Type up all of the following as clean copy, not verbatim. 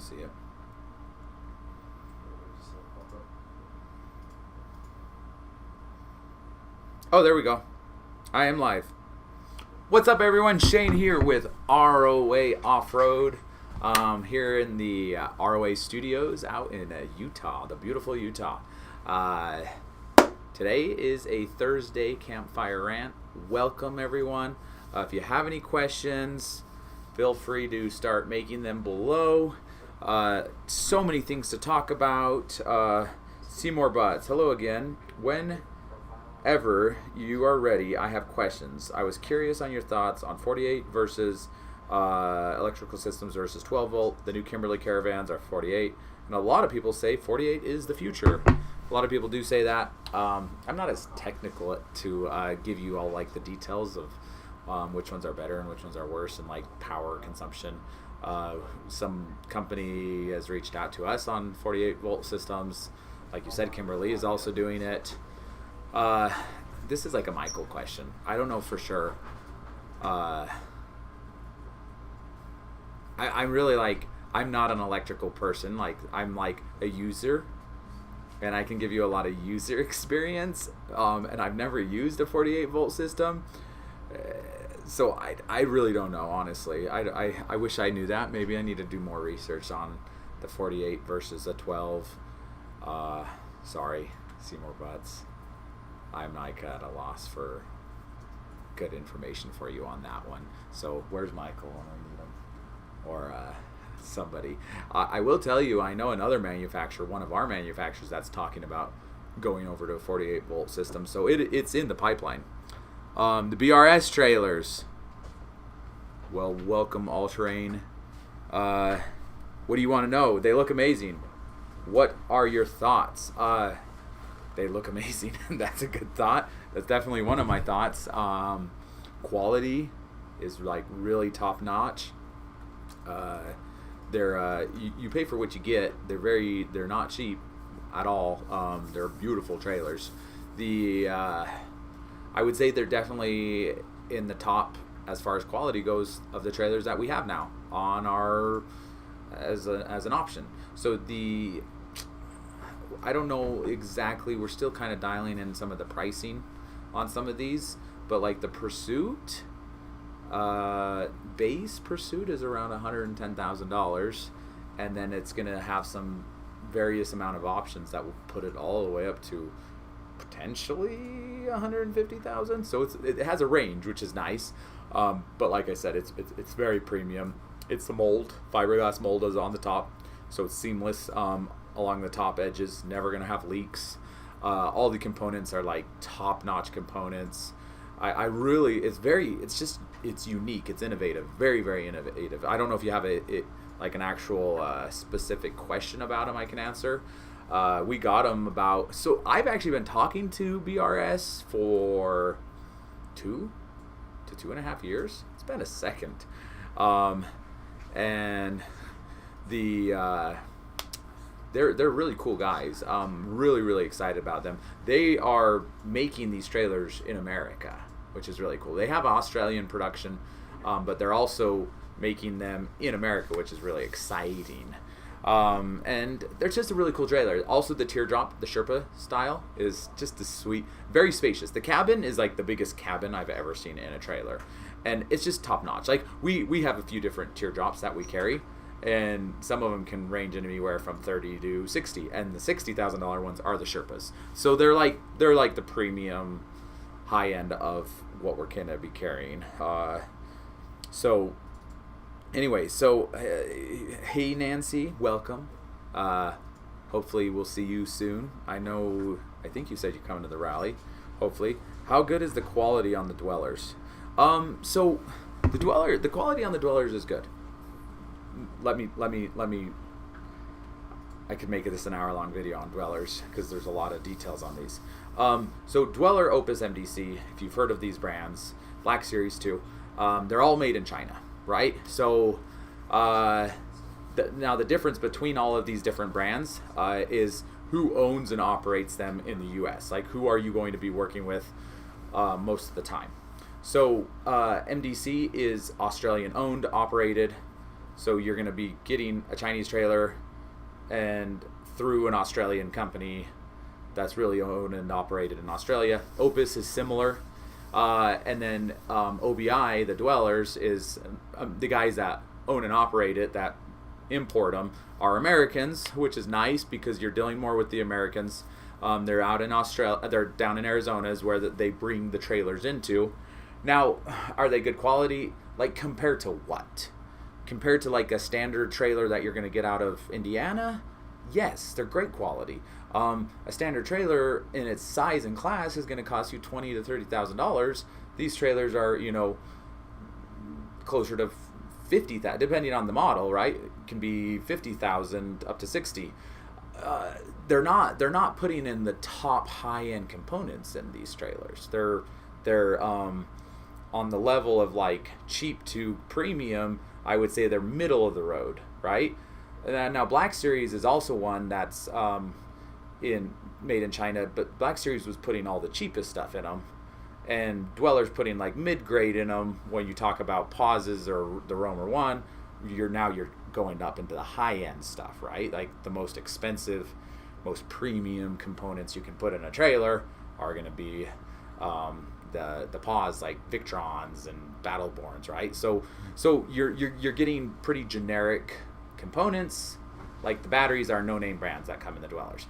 see it. Oh, there we go. I am live. What's up, everyone? Shane here with ROA Off-Road here in the ROA studios out in Utah, the beautiful Utah. Today is a Thursday Campfire Rant. Welcome, everyone. If you have any questions, feel free to start making them below. So many things to talk about. Seymour Butts, hello again. Whenever you are ready, I have questions. I was curious on your thoughts on 48 versus electrical systems versus 12 volt. The new Kimberly caravans are 48, and a lot of people say 48 is the future. A lot of people do say that. I'm not as technical to give you all like the details of which ones are better and which ones are worse, and like power consumption. Some company has reached out to us on 48 volt systems. Like you said, Kimberly is also doing it. This is like a Michael question. I don't know for sure. I'm really like, I'm not an electrical person. Like, I'm like a user, and I can give you a lot of user experience. And I've never used a 48 volt system. So I really don't know, honestly. I wish I knew that. Maybe I need to do more research on the 48 versus the 12. Sorry, Seymour Butts. I'm like at a loss for good information for you on that one. So where's Michael when I need him? Or somebody. I will tell you, I know another manufacturer, one of our manufacturers, that's talking about going over to a 48 volt system. So it's in the pipeline. The BRS trailers. Well, welcome all terrain. What do you want to know? They look amazing. What are your thoughts? They look amazing. That's a good thought. That's definitely one of my thoughts. Quality is like really top notch. They're you pay for what you get. They're not cheap at all. They're beautiful trailers. I would say they're definitely in the top as far as quality goes of the trailers that we have now on our as an option. So I don't know exactly. We're still kind of dialing in some of the pricing on some of these, but like the Pursuit, base Pursuit is around $110,000, and then it's gonna have some various amount of options that will put it all the way up to potentially $150,000. So it has a range, which is nice. But like I said, it's very premium. It's the mold, fiberglass mold is on the top, so it's seamless along the top edges. Never gonna have leaks. All the components are like top-notch components. It's unique. It's innovative. Very, very innovative. I don't know if you have like an actual specific question about them I can answer. We got them so I've actually been talking to BRS for 2 to 2.5 years. It's been a second. And they're really cool guys. Really, really excited about them. They are making these trailers in America, which is really cool. They have Australian production, but they're also making them in America, which is really exciting. And they're just a really cool trailer. Also, the teardrop, the Sherpa style, is just a sweet, very spacious. The cabin is like the biggest cabin I've ever seen in a trailer, and it's just top notch. Like we have a few different teardrops that we carry, and some of them can range anywhere from 30 to 60, and the $60,000 ones are the Sherpas. So they're like the premium high end of what we're gonna be carrying. Anyway, hey Nancy, welcome. Hopefully we'll see you soon. I think you said you're coming to the rally. Hopefully. How good is the quality on the Dwellers? So the quality on the Dwellers is good. Let me. I could make this an hour-long video on Dwellers because there's a lot of details on these. So Dweller, Opus, MDC. If you've heard of these brands, Black Series too. They're all made in China. Right? So now the difference between all of these different brands is who owns and operates them in the US. Like, who are you going to be working with most of the time? So MDC is Australian owned, operated. So you're going to be getting a Chinese trailer and through an Australian company that's really owned and operated in Australia. Opus is similar. And then OBI, the Dwellers, is the guys that own and operate it, that import them, are Americans, which is nice because you're dealing more with the Americans. They're out in Australia, they're down in Arizona is where they bring the trailers into. Now, are they good quality? Like compared to what? Compared to like a standard trailer that you're going to get out of Indiana? Yes, they're great quality. A standard trailer in its size and class is going to cost you $20,000 to $30,000. These trailers are, closer to 50,000, depending on the model, right? It can be 50,000 up to 60. They're not putting in the top high-end components in these trailers. They're on the level of like cheap to premium. I would say they're middle of the road, right? And now Black Series is also one that's made in China, but Black Series was putting all the cheapest stuff in them, and Dweller's putting like mid-grade in them. When you talk about pauses or the Roamer 1, you're going up into the high-end stuff, right? Like the most expensive, most premium components you can put in a trailer are going to be the pause, like Victrons and Battleborns, right? So you're getting pretty generic components. Like the batteries are no-name brands that come in the Dwellers.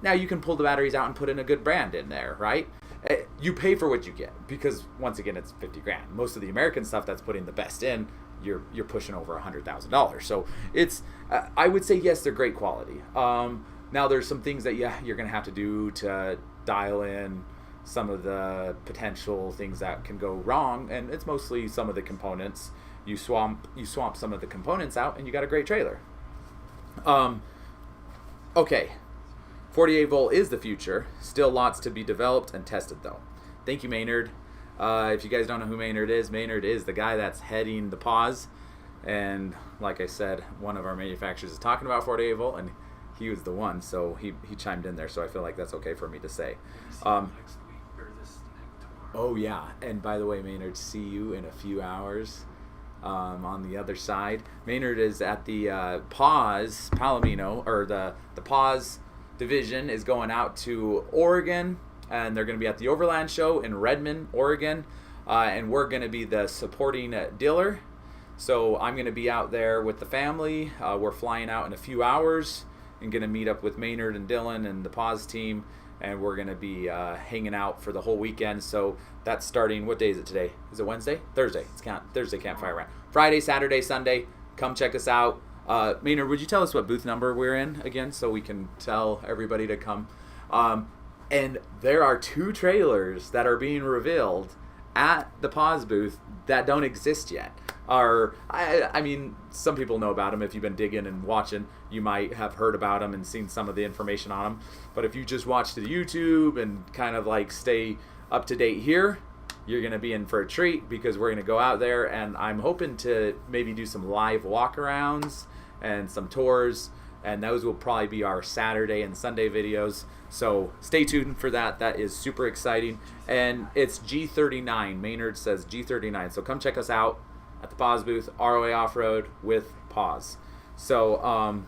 Now you can pull the batteries out and put in a good brand in there, right? You pay for what you get because once again it's $50,000. Most of the American stuff that's putting the best in, you're pushing over $100,000. So it's I would say yes, they're great quality. Now there's some things that you're gonna have to do to dial in some of the potential things that can go wrong, and it's mostly some of the components. You swap some of the components out, and you got a great trailer. Okay, 48 volt is the future. Still lots to be developed and tested, though. Thank you, Maynard. If you guys don't know who Maynard is the guy that's heading the pause, and like I said, one of our manufacturers is talking about 48 volt, and he was the one, so he chimed in there. So I feel like that's okay for me to say. Oh yeah, and by the way, Maynard, see you in a few hours on the other side. Maynard is at the Pause Palomino, or the Pause division is going out to Oregon, and they're going to be at the Overland show in Redmond, Oregon, and we're going to be the supporting dealer. So I'm going to be out there with the family. We're flying out in a few hours and going to meet up with Maynard and Dylan and the Pause team, and we're going to be hanging out for the whole weekend. So that's starting, what day is it today? Is it Wednesday? Thursday. It's Thursday Campfire Rant. Friday, Saturday, Sunday. Come check us out. Maynard, would you tell us what booth number we're in again so we can tell everybody to come? And there are 2 trailers that are being revealed at the Pause booth that don't exist yet. I mean, some people know about them. If you've been digging and watching, you might have heard about them and seen some of the information on them. But if you just watch the YouTube and kind of like stay up to date here, you're going to be in for a treat because we're going to go out there, and I'm hoping to maybe do some live walkarounds and some tours, and those will probably be our Saturday and Sunday videos. So stay tuned for that. That is super exciting. And it's G39. Maynard says G39. So come check us out at the Pause booth, ROA Off-Road with Pause. So,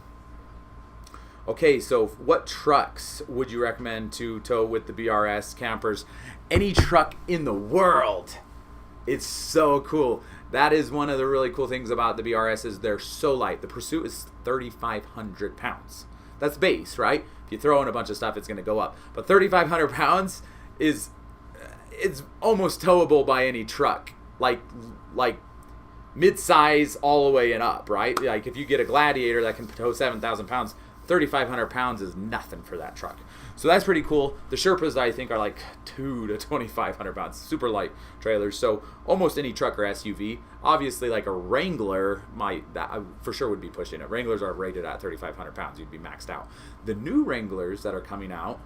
okay, so what trucks would you recommend to tow with the BRS campers? Any truck in the world. It's so cool. That is one of the really cool things about the BRS is they're so light. The Pursuit is 3,500 pounds. That's base, right? If you throw in a bunch of stuff, it's going to go up. But 3,500 pounds it's almost towable by any truck. Like mid-size all the way and up, right? Like if you get a Gladiator that can tow 7,000 pounds, 3,500 pounds is nothing for that truck. So that's pretty cool. The Sherpas, I think, are like 2,000 to 2,500 pounds. Super light trailers. So almost any truck or SUV. Obviously, like a Wrangler that for sure would be pushing it. Wranglers are rated at 3,500 pounds. You'd be maxed out. The new Wranglers that are coming out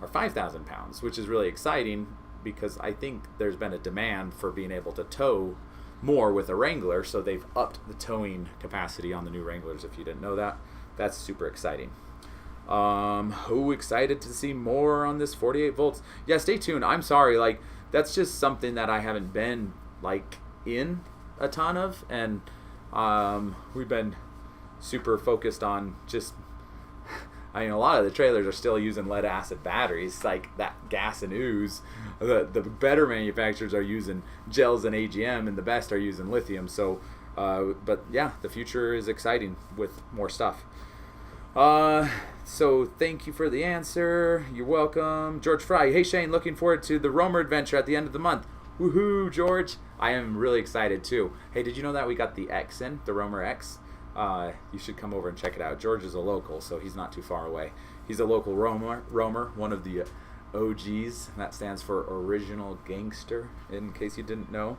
are 5,000 pounds, which is really exciting because I think there's been a demand for being able to tow more with a Wrangler. So they've upped the towing capacity on the new Wranglers, if you didn't know that. That's super exciting. Who excited to see more on this 48 volts? Yeah, stay tuned. I'm sorry, like that's just something that I haven't been like in a ton of, and We've been super focused on just, I mean, a lot of the trailers are still using lead acid batteries, like that gas and ooze. The better manufacturers are using gels and AGM, and the best are using lithium. So, but yeah, the future is exciting with more stuff. So thank you for the answer. You're welcome. George Fry. Hey Shane, looking forward to the Romer adventure at the end of the month. Woohoo, George. I am really excited too. Hey, did you know that we got the X in, the Romer X? You should come over and check it out. George is a local, so he's not too far away. He's a local Romer, one of the OGs. That stands for Original Gangster, in case you didn't know.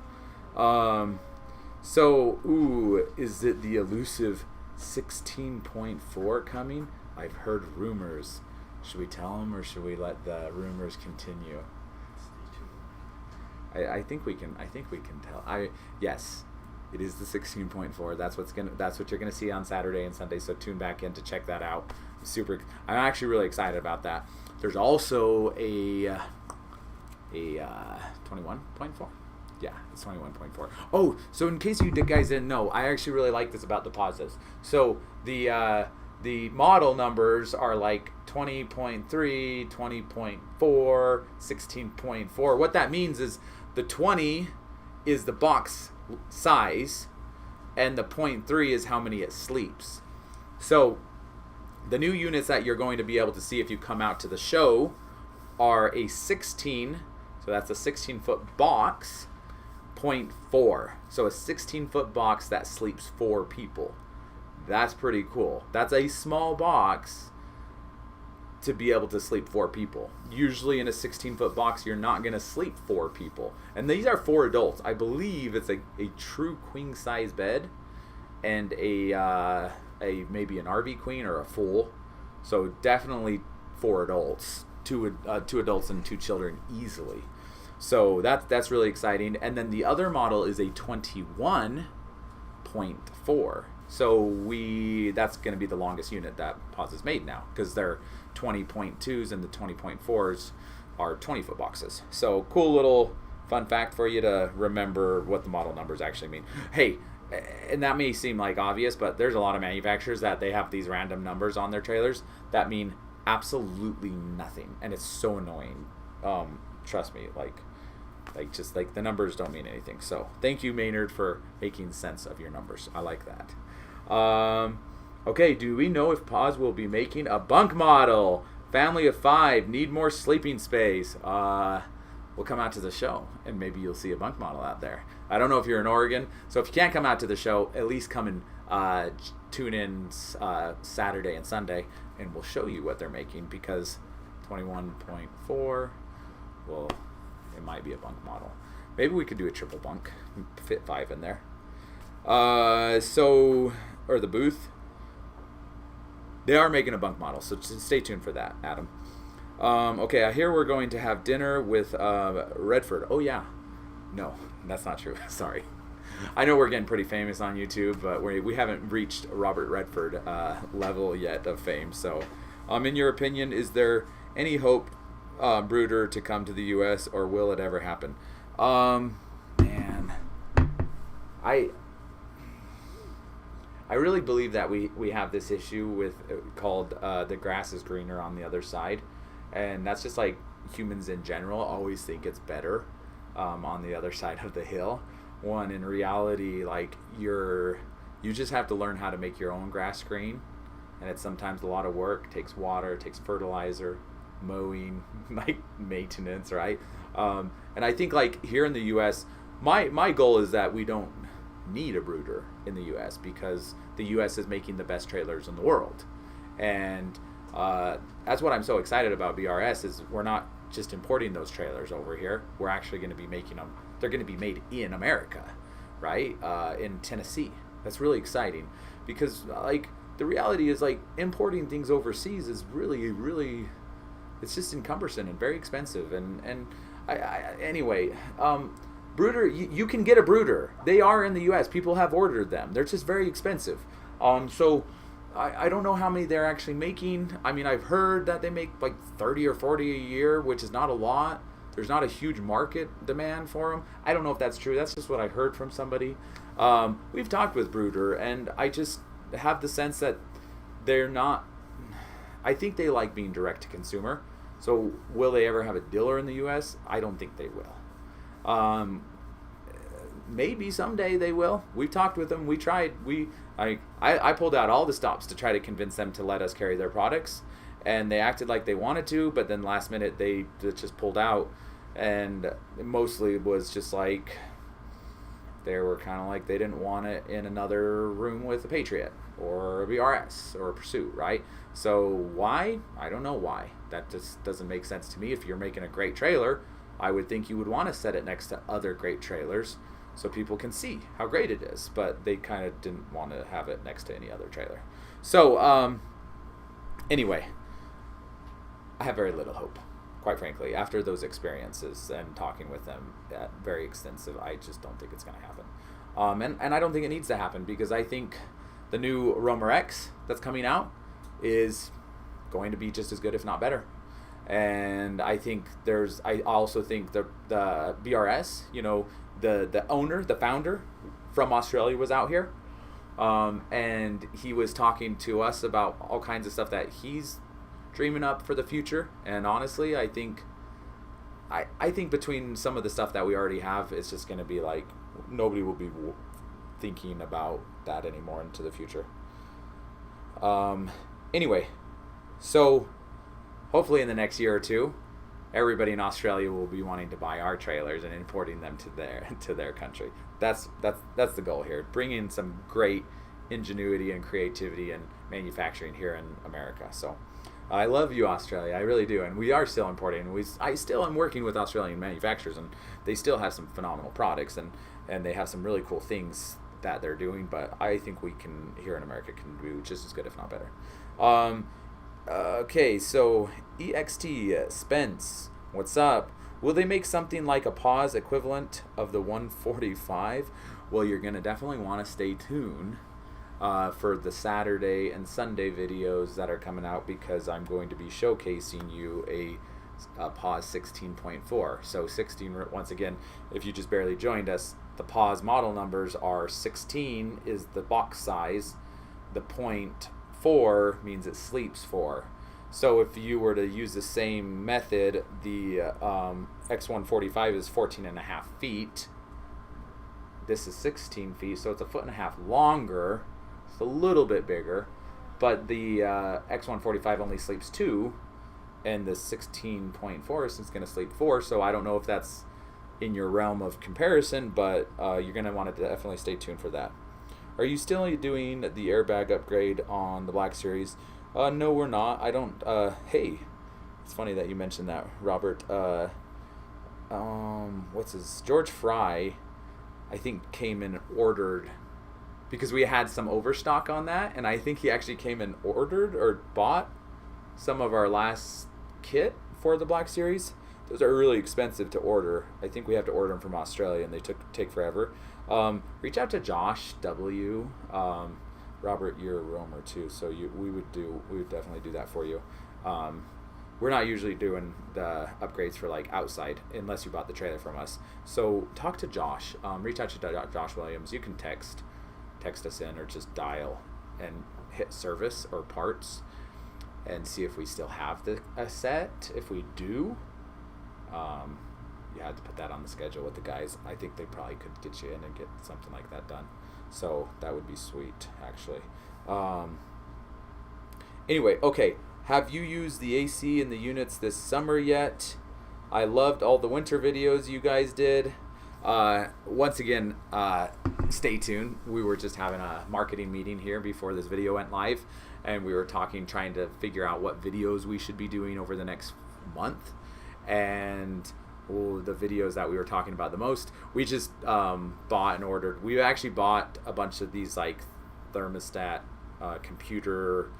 Is it the elusive 16.4 coming? I've heard rumors. Should we tell them, or should we let the rumors continue? I think we can tell. Yes, it is the 16.4. That's what you're gonna see on Saturday and Sunday. So tune back in to check that out. I'm actually really excited about that. There's also a 21.4. Yeah, it's 21.4. Oh, so in case you guys didn't know, I actually really like this about the pauses. So the model numbers are like 20.3, 20.4, 16.4. What that means is the 20 is the box size, and the 0.3 is how many it sleeps. So the new units that you're going to be able to see if you come out to the show are a 16, so that's a 16-foot box, 0.4. So a 16-foot box that sleeps 4 people. That's pretty cool. That's a small box to be able to sleep 4 people. Usually in a 16-foot box, you're not going to sleep 4 people. And these are 4 adults. I believe it's a true queen size bed and a maybe an RV queen or a full. So definitely 4 adults, 2 adults and 2 children easily. So that's really exciting. And then the other model is a 21.4. So that's going to be the longest unit that Paz has made now, because they're 20.2s and the 20.4s are 20-foot boxes. So cool little fun fact for you to remember what the model numbers actually mean. Hey, and that may seem like obvious, but there's a lot of manufacturers that they have these random numbers on their trailers that mean absolutely nothing, and it's so annoying. Trust me, like the numbers don't mean anything. So thank you, Maynard, for making sense of your numbers. I like that. Okay, do we know if Paz will be making a bunk model? Family of 5, need more sleeping space. We'll come out to the show, and maybe you'll see a bunk model out there. I don't know if you're in Oregon, so if you can't come out to the show, at least come and tune in Saturday and Sunday, and we'll show you what they're making, because 21.4, well, it might be a bunk model. Maybe we could do a triple bunk, fit 5 in there. Or the booth. They are making a bunk model, so stay tuned for that, Adam. Okay, I hear we're going to have dinner with Redford. Oh, yeah. No, that's not true. Sorry. I know we're getting pretty famous on YouTube, but we haven't reached Robert Redford level yet of fame. So, in your opinion, is there any hope Brooder to come to the U.S., or will it ever happen? Man, I really believe that we have this issue with called the grass is greener on the other side, and that's just like humans in general always think it's better on the other side of the hill. When in reality, like you just have to learn how to make your own grass green, and it's sometimes a lot of work. It takes water, it takes fertilizer, mowing, like maintenance, right? And I think like here in the U.S., my goal is that we don't need a brooder in the U.S. because the U.S. is making the best trailers in the world, and that's what I'm so excited about BRS is we're not just importing those trailers over here. We're actually going to be making them. They're going to be made in America, right? In Tennessee. That's really exciting because like the reality is like importing things overseas is really, really, it's just encumbersome and very expensive. And anyway, brooder, you can get a brooder. They are in the U.S. People have ordered them. They're just very expensive. So I don't know how many they're actually making. I mean, I've heard that they make like 30 or 40 a year, which is not a lot. there's not a huge market demand for them. I don't know if that's true. That's just what I heard from somebody. We've talked with Brooder, and I just have the sense that they're not. I think they like being direct to consumer. So will they ever have a dealer in the U.S.? I don't think they will. Maybe someday they will. We've talked with them. We tried. I pulled out all the stops to try to convince them to let us carry their products, and they acted like they wanted to, but then last minute they just pulled out, and mostly was just like they were kind of like they didn't want it in another room with a Patriot or a BRS or a Pursuit, right? So why? I don't know why. That just doesn't make sense to me. If you're making a great trailer, I would think you would want to set it next to other great trailers so people can see how great it is, but they kind of didn't want to have it next to any other trailer. So anyway, I have very little hope, quite frankly, after those experiences and talking with them very extensive. I just don't think it's going to happen. And I don't think it needs to happen, because I think the new Roamer X that's coming out is going to be just as good, if not better. And I think I also think the BRS, the owner, the founder from Australia was out here. And he was talking to us about all kinds of stuff that he's dreaming up for the future. And honestly, I think between some of the stuff that we already have, it's just going to be like nobody will be thinking about that anymore into the future. Anyway, so hopefully in the next year or two, everybody in Australia will be wanting to buy our trailers and importing them to their country. That's the goal here. Bring in some great ingenuity and creativity and manufacturing here in America. So I love you, Australia. I really do. And we are still importing. I still am working with Australian manufacturers, and they still have some phenomenal products, and they have some really cool things that they're doing. But I think we can, here in America, can do just as good, if not better. Okay, so EXT, Spence, what's up? Will they make something like a pause equivalent of the 145? Well, you're going to definitely want to stay tuned for the Saturday and Sunday videos that are coming out, because I'm going to be showcasing you a pause 16.4. So 16, once again, if you just barely joined us, the pause model numbers are 16 is the box size, the 0.4 means it sleeps for. So if you were to use the same method, the X145 is 14.5 feet. This is 16 feet, so it's a 1.5 feet longer. It's a little bit bigger, but the X145 only sleeps 2, and the 16.4 is going to sleep 4. So I don't know if that's in your realm of comparison, but you're going to want to definitely stay tuned for that. Are you still doing the airbag upgrade on the Black Series? No, we're not. I don't. Hey, it's funny that you mentioned that, Robert. What's his? George Fry, I think, came and ordered, because we had some overstock on that, and I think he actually came and ordered or bought some of our last kit for the Black Series. Those are really expensive to order. I think we have to order them from Australia, and they take forever. Reach out to Josh W. Robert, you're a roamer too, so we would definitely do that for you. We're not usually doing the upgrades for like outside unless you bought the trailer from us. So talk to Josh. Reach out to Josh Williams. You can text us in, or just dial and hit service or parts and see if we still have a set. If we do, you had to put that on the schedule with the guys. I think they probably could get you in and get something like that done. So that would be sweet, actually. Anyway, okay. Have you used the AC in the units this summer yet? I loved all the winter videos you guys did. Once again, stay tuned. We were just having a marketing meeting here before this video went live, and we were trying to figure out what videos we should be doing over the next month. And the videos that we were talking about the most, we just bought and ordered. We actually bought a bunch of these like thermostat computer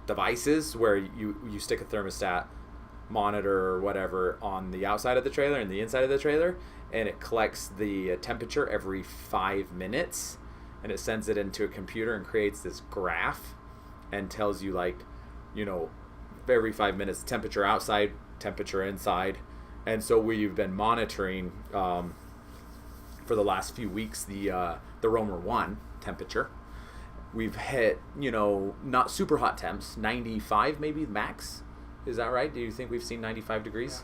devices where you stick a thermostat monitor or whatever on the outside of the trailer and the inside of the trailer, and it collects the temperature every 5 minutes, and it sends it into a computer and creates this graph and tells you, like, every 5 minutes temperature outside, temperature inside, And so we've been monitoring for the last few weeks the Roamer 1 temperature. We've hit, not super hot temps, 95 maybe max. Is that right? Do you think we've seen 95 degrees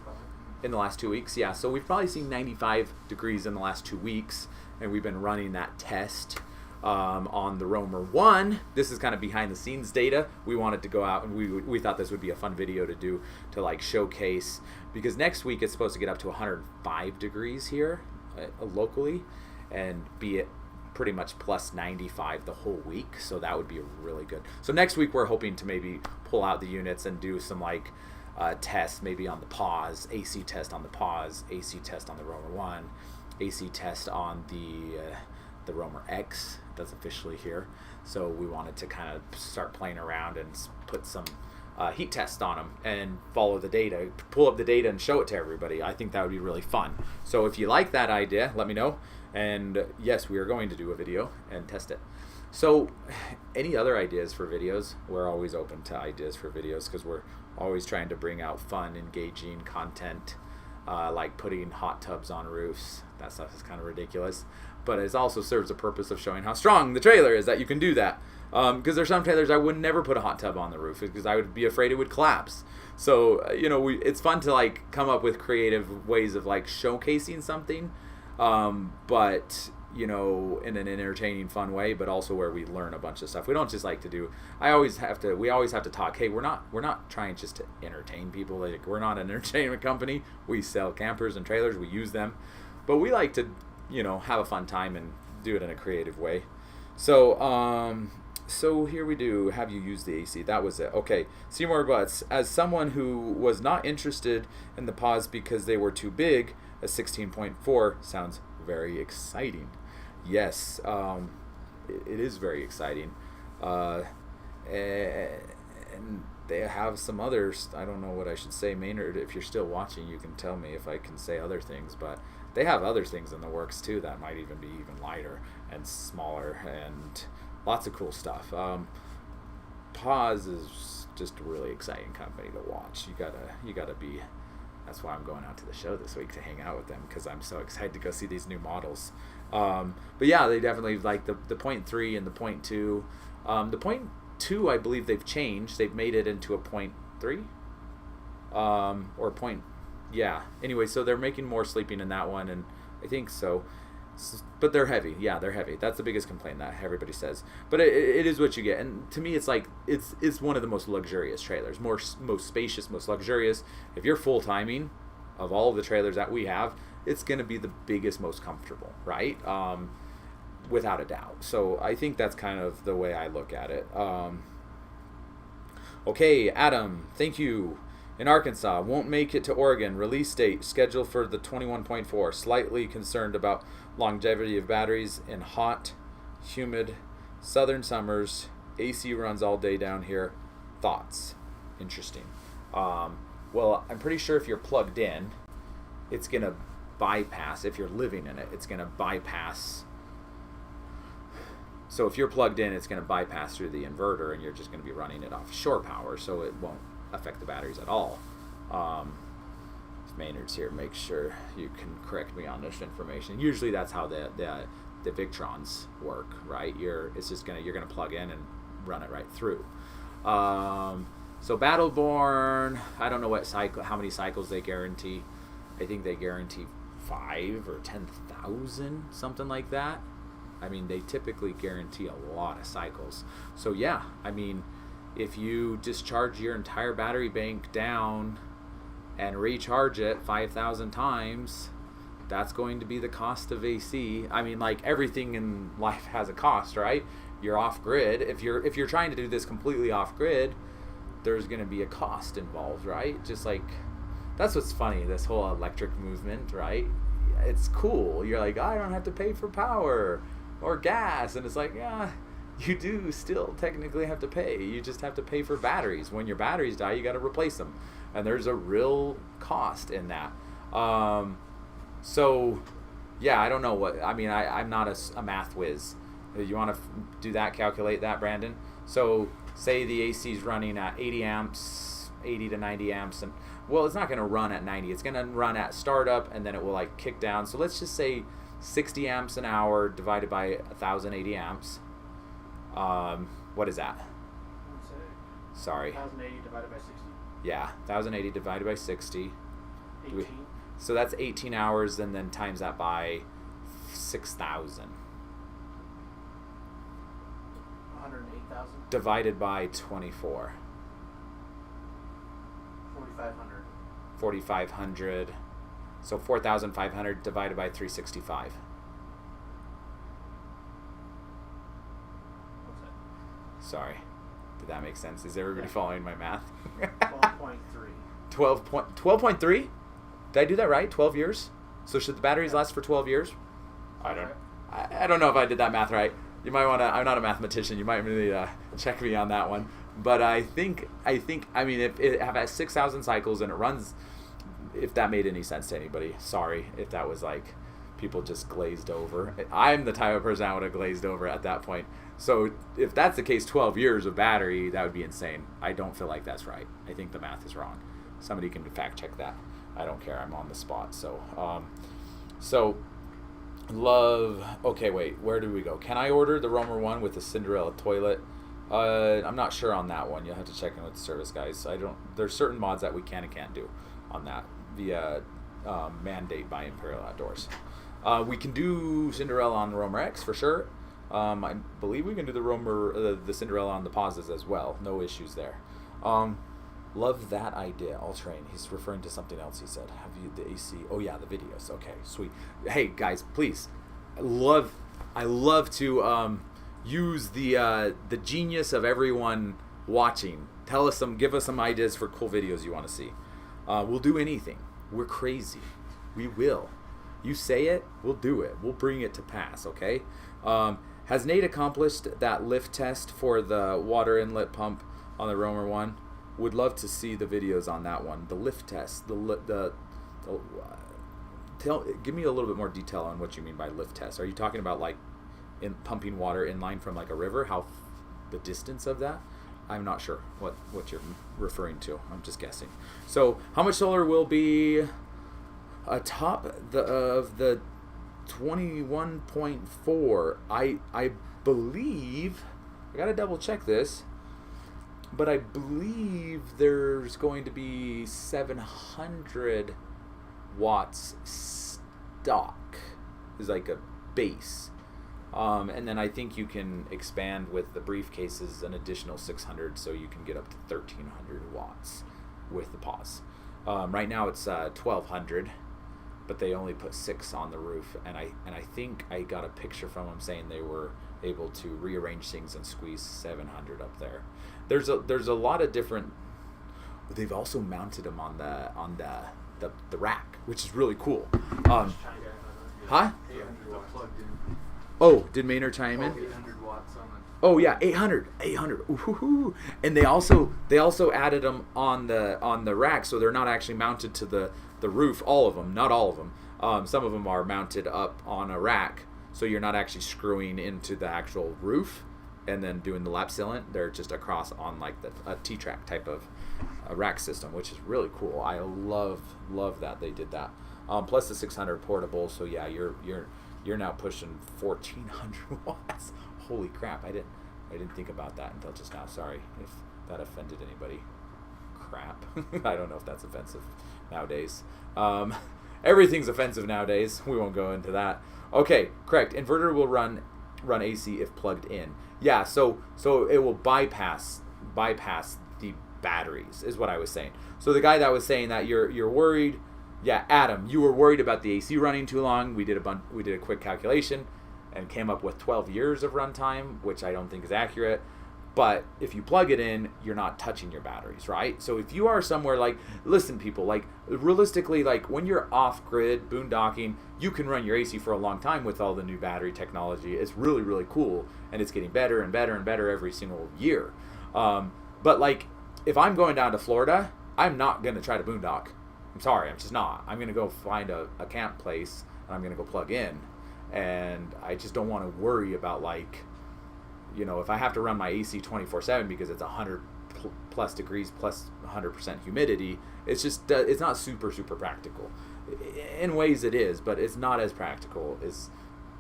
in the last 2 weeks? Yeah, so we've probably seen 95 degrees in the last 2 weeks, and we've been running that test on the Roamer 1. This is kind of behind the scenes data. We wanted to go out, and we thought this would be a fun video to do, to like showcase, because next week it's supposed to get up to 105 degrees here locally, and be it pretty much plus 95 the whole week, so that would be really good. So next week we're hoping to maybe pull out the units and do some like tests, maybe on the pause, AC test on the pause, AC test on the Roamer 1, AC test on the Roamer X that's officially here. So we wanted to kind of start playing around and put some heat tests on them and follow the data, pull up the data and show it to everybody. I think that would be really fun. So if you like that idea, let me know. And yes, we are going to do a video and test it. So any other ideas for videos? We're always open to ideas for videos, because we're always trying to bring out fun, engaging content, like putting hot tubs on roofs. That stuff is kind of ridiculous, but it also serves a purpose of showing how strong the trailer is, that you can do that. Because there's some trailers I would never put a hot tub on the roof, because I would be afraid it would collapse. So it's fun to like come up with creative ways of like showcasing something, but in an entertaining, fun way, but also where we learn a bunch of stuff. We don't just like to do. We always have to talk. Hey, we're not trying just to entertain people. Like, we're not an entertainment company. We sell campers and trailers. We use them, but we like to have a fun time and do it in a creative way. So here we do. Have you used the AC? That was it. Okay. Seymour Butts. As someone who was not interested in the pause because they were too big, a 16.4 sounds very exciting. Yes, it is very exciting. And they have some others. I don't know what I should say. Maynard, if you're still watching, you can tell me if I can say other things. But they have other things in the works too that might even be even lighter and smaller and lots of cool stuff. Pause is just a really exciting company to watch. You gotta be. That's why I'm going out to the show this week to hang out with them, because I'm so excited to go see these new models. But yeah, they definitely like the .3 and the .2. The .2, I believe they've changed. They've made it into a .3 or point. Yeah. Anyway, so they're making more sleeping in that one, and I think so. But they're heavy. Yeah, they're heavy. That's the biggest complaint that everybody says. But it is what you get. And to me, it's like it's one of the most luxurious trailers, most spacious, most luxurious. If you're full timing of all of the trailers that we have, it's going to be the biggest, most comfortable, right? Without a doubt. So I think that's kind of the way I look at it. Okay, Adam, thank you. In Arkansas, won't make it to Oregon. Release date scheduled for the 21.4. Slightly concerned about longevity of batteries in hot, humid southern summers. AC runs all day down here. Thoughts? Interesting. Well, I'm pretty sure if you're plugged in, it's going to bypass, if you're living in it, it's going to bypass. So if you're plugged in, it's going to bypass through the inverter, and you're just going to be running it off shore power, so it won't affect the batteries at all. Maynard's here, make sure you can correct me on this information. Usually that's how the Victrons work, right? You're gonna plug in and run it right through. So Battleborn, I don't know how many cycles they guarantee. I think they guarantee 5 or 10,000, something like that. I mean, they typically guarantee a lot of cycles. So yeah, I mean, if you discharge your entire battery bank down and recharge it 5,000 times, that's going to be the cost of AC. I mean, like, everything in life has a cost, right? You're off grid. If you're trying to do this completely off grid, there's going to be a cost involved, right? Just like, that's what's funny, this whole electric movement, right? It's cool. You're like, I don't have to pay for power or gas, and it's like, yeah, you do still technically have to pay. You just have to pay for batteries. When your batteries die, you got to replace them, and there's a real cost in that. So yeah, I don't know what I mean. I'm not a math whiz. You want to do that, calculate that, Brandon? So say the AC is running at 80 amps, 80 to 90 amps, and well, it's not going to run at 90. It's going to run at startup, and then it will like kick down. So let's just say 60 amps an hour divided by 1,080 amps. What is that? Sorry. 1,080 divided by 60. Yeah, 1,080 divided by 60. 18. So that's 18 hours, and then times that by 6,000. 108,000. Divided by 24. 4,500. 4,500. So 4,500 divided by 365. What's that? Sorry. Did that make sense? Is everybody following my math? 12.3. 12.3? Did I do that right? 12 years? So should the batteries last for 12 years? I don't know if I did that math right. You might want to, I'm not a mathematician, you might really check me on that one. But I think, I mean, if it has 6,000 cycles and it runs, if that made any sense to anybody, sorry if that was like people just glazed over. I'm the type of person I would have glazed over at that point. So if that's the case, 12 years of battery, that would be insane. I don't feel like that's right. I think the math is wrong. Somebody can fact check that. I don't care. I'm on the spot. So love. Okay, wait. Where do we go? Can I order the Roamer one with the Cinderella toilet? I'm not sure on that one. You'll have to check in with the service guys. There's certain mods that we can and can't do on that via mandate by Imperial Outdoors. We can do Cinderella on the Roamer X for sure. I believe we can do the Cinderella on the pauses as well. No issues there. Love that idea. All-terrain. He's referring to something else he said. Have you the AC? Oh yeah, the videos. Okay, sweet. Hey guys, please. I love to use the genius of everyone watching. Give us some ideas for cool videos you want to see. We'll do anything. We're crazy. We will. You say it, we'll do it. We'll bring it to pass, okay? Has Nate accomplished that lift test for the water inlet pump on the Roamer 1? Would love to see the videos on that one. The lift test. Give me a little bit more detail on what you mean by lift test. Are you talking about like in pumping water in line from like a river? The distance of that? I'm not sure what you're referring to. I'm just guessing. So how much solar will be atop of the 21.4? I believe, I gotta double check this, but I believe there's going to be 700 watts stock is like a base. And then I think you can expand with the briefcases an additional 600, so you can get up to 1,300 watts with the pause. Right now it's 1,200, but they only put 6 on the roof, and I think I got a picture from them saying they were able to rearrange things and squeeze 700 up there. There's a lot of different. They've also mounted them on the rack, which is really cool. Huh? Oh, did Maynard chime in? 800 watts on it. Oh yeah, 800. Ooh-hoo-hoo. And they also added them on the rack, so they're not actually mounted to the roof. All of them, not all of them. Some of them are mounted up on a rack, so you're not actually screwing into the actual roof and then doing the lap sealant. They're just across on like a T-track type of rack system, which is really cool. I love that they did that. Plus the 600 portable, so yeah, you're now pushing 1,400 watts. Holy crap! I didn't think about that until just now. Sorry if that offended anybody. Crap. I don't know if that's offensive nowadays. Everything's offensive nowadays. We won't go into that. Okay, correct. Inverter will run AC if plugged in. Yeah, so it will bypass the batteries is what I was saying. So the guy that was saying that you're worried. Yeah, Adam, you were worried about the AC running too long. We did a quick calculation and came up with 12 years of runtime, which I don't think is accurate. But if you plug it in, you're not touching your batteries, right? So if you are somewhere like, listen, people, like realistically, like when you're off grid boondocking, you can run your AC for a long time with all the new battery technology. It's really, really cool, and it's getting better and better and better every single year. But like, if I'm going down to Florida, I'm not gonna try to boondock. I'm sorry, I'm just not. I'm going to go find a camp place, and I'm going to go plug in. And I just don't want to worry about, like, you know, if I have to run my AC 24/7 because it's 100 plus degrees plus 100% humidity. It's just it's not super practical. In ways it is, but it's not as practical as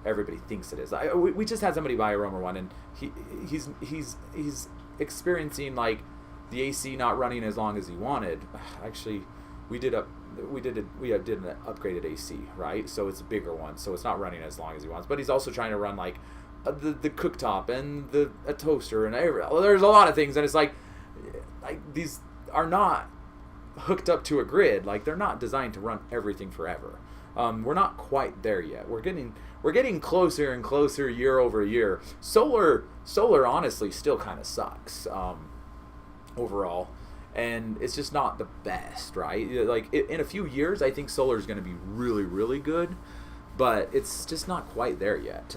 everybody thinks it is. We just had somebody buy a Roamer one, and he's experiencing like the AC not running as long as he wanted. Actually, we did an upgraded AC, right? So it's a bigger one, so it's not running as long as he wants. But he's also trying to run like the cooktop and a toaster and there's a lot of things, and it's like these are not hooked up to a grid. Like they're not designed to run everything forever. We're not quite there yet. We're getting closer and closer year over year. Solar honestly still kind of sucks overall, and it's just not the best, right? Like in a few years, I think solar is going to be really, really good, but it's just not quite there yet.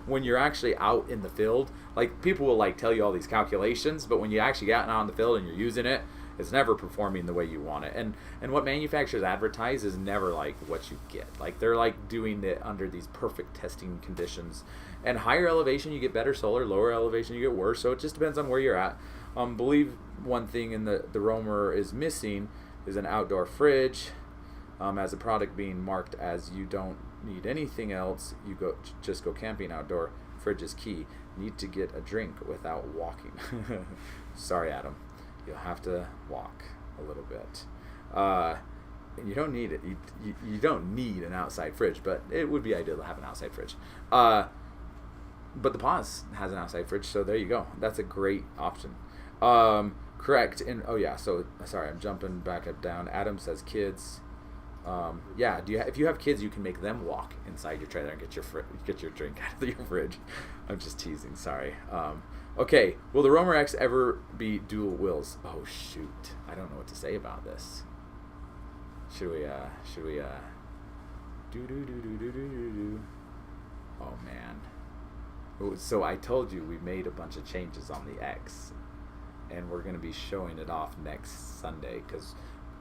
When you're actually out in the field, like people will like tell you all these calculations, but when you actually get out in the field and you're using it, it's never performing the way you want it. And what manufacturers advertise is never like what you get. Like they're like doing it under these perfect testing conditions. And higher elevation you get better solar, lower elevation you get worse. So it just depends on where you're at. Believe one thing in the Roamer is missing is an outdoor fridge. As a product being marked as you don't need anything else, you just go camping outdoor. Fridge is key. Need to get a drink without walking. Sorry, Adam. You'll have to walk a little bit. You don't need it. You don't need an outside fridge, but it would be ideal to have an outside fridge. But the Pause has an outside fridge, so there you go. That's a great option. Correct. And so sorry, I'm jumping back up down. Adam says kids. Yeah. If you have kids, you can make them walk inside your trailer and get your drink out of your fridge. I'm just teasing. Sorry. Okay, will the Roamer X ever be dual wheels? Oh shoot, I don't know what to say about this. Should we do? Oh man. So I told you we made a bunch of changes on the X, and we're gonna be showing it off next Sunday because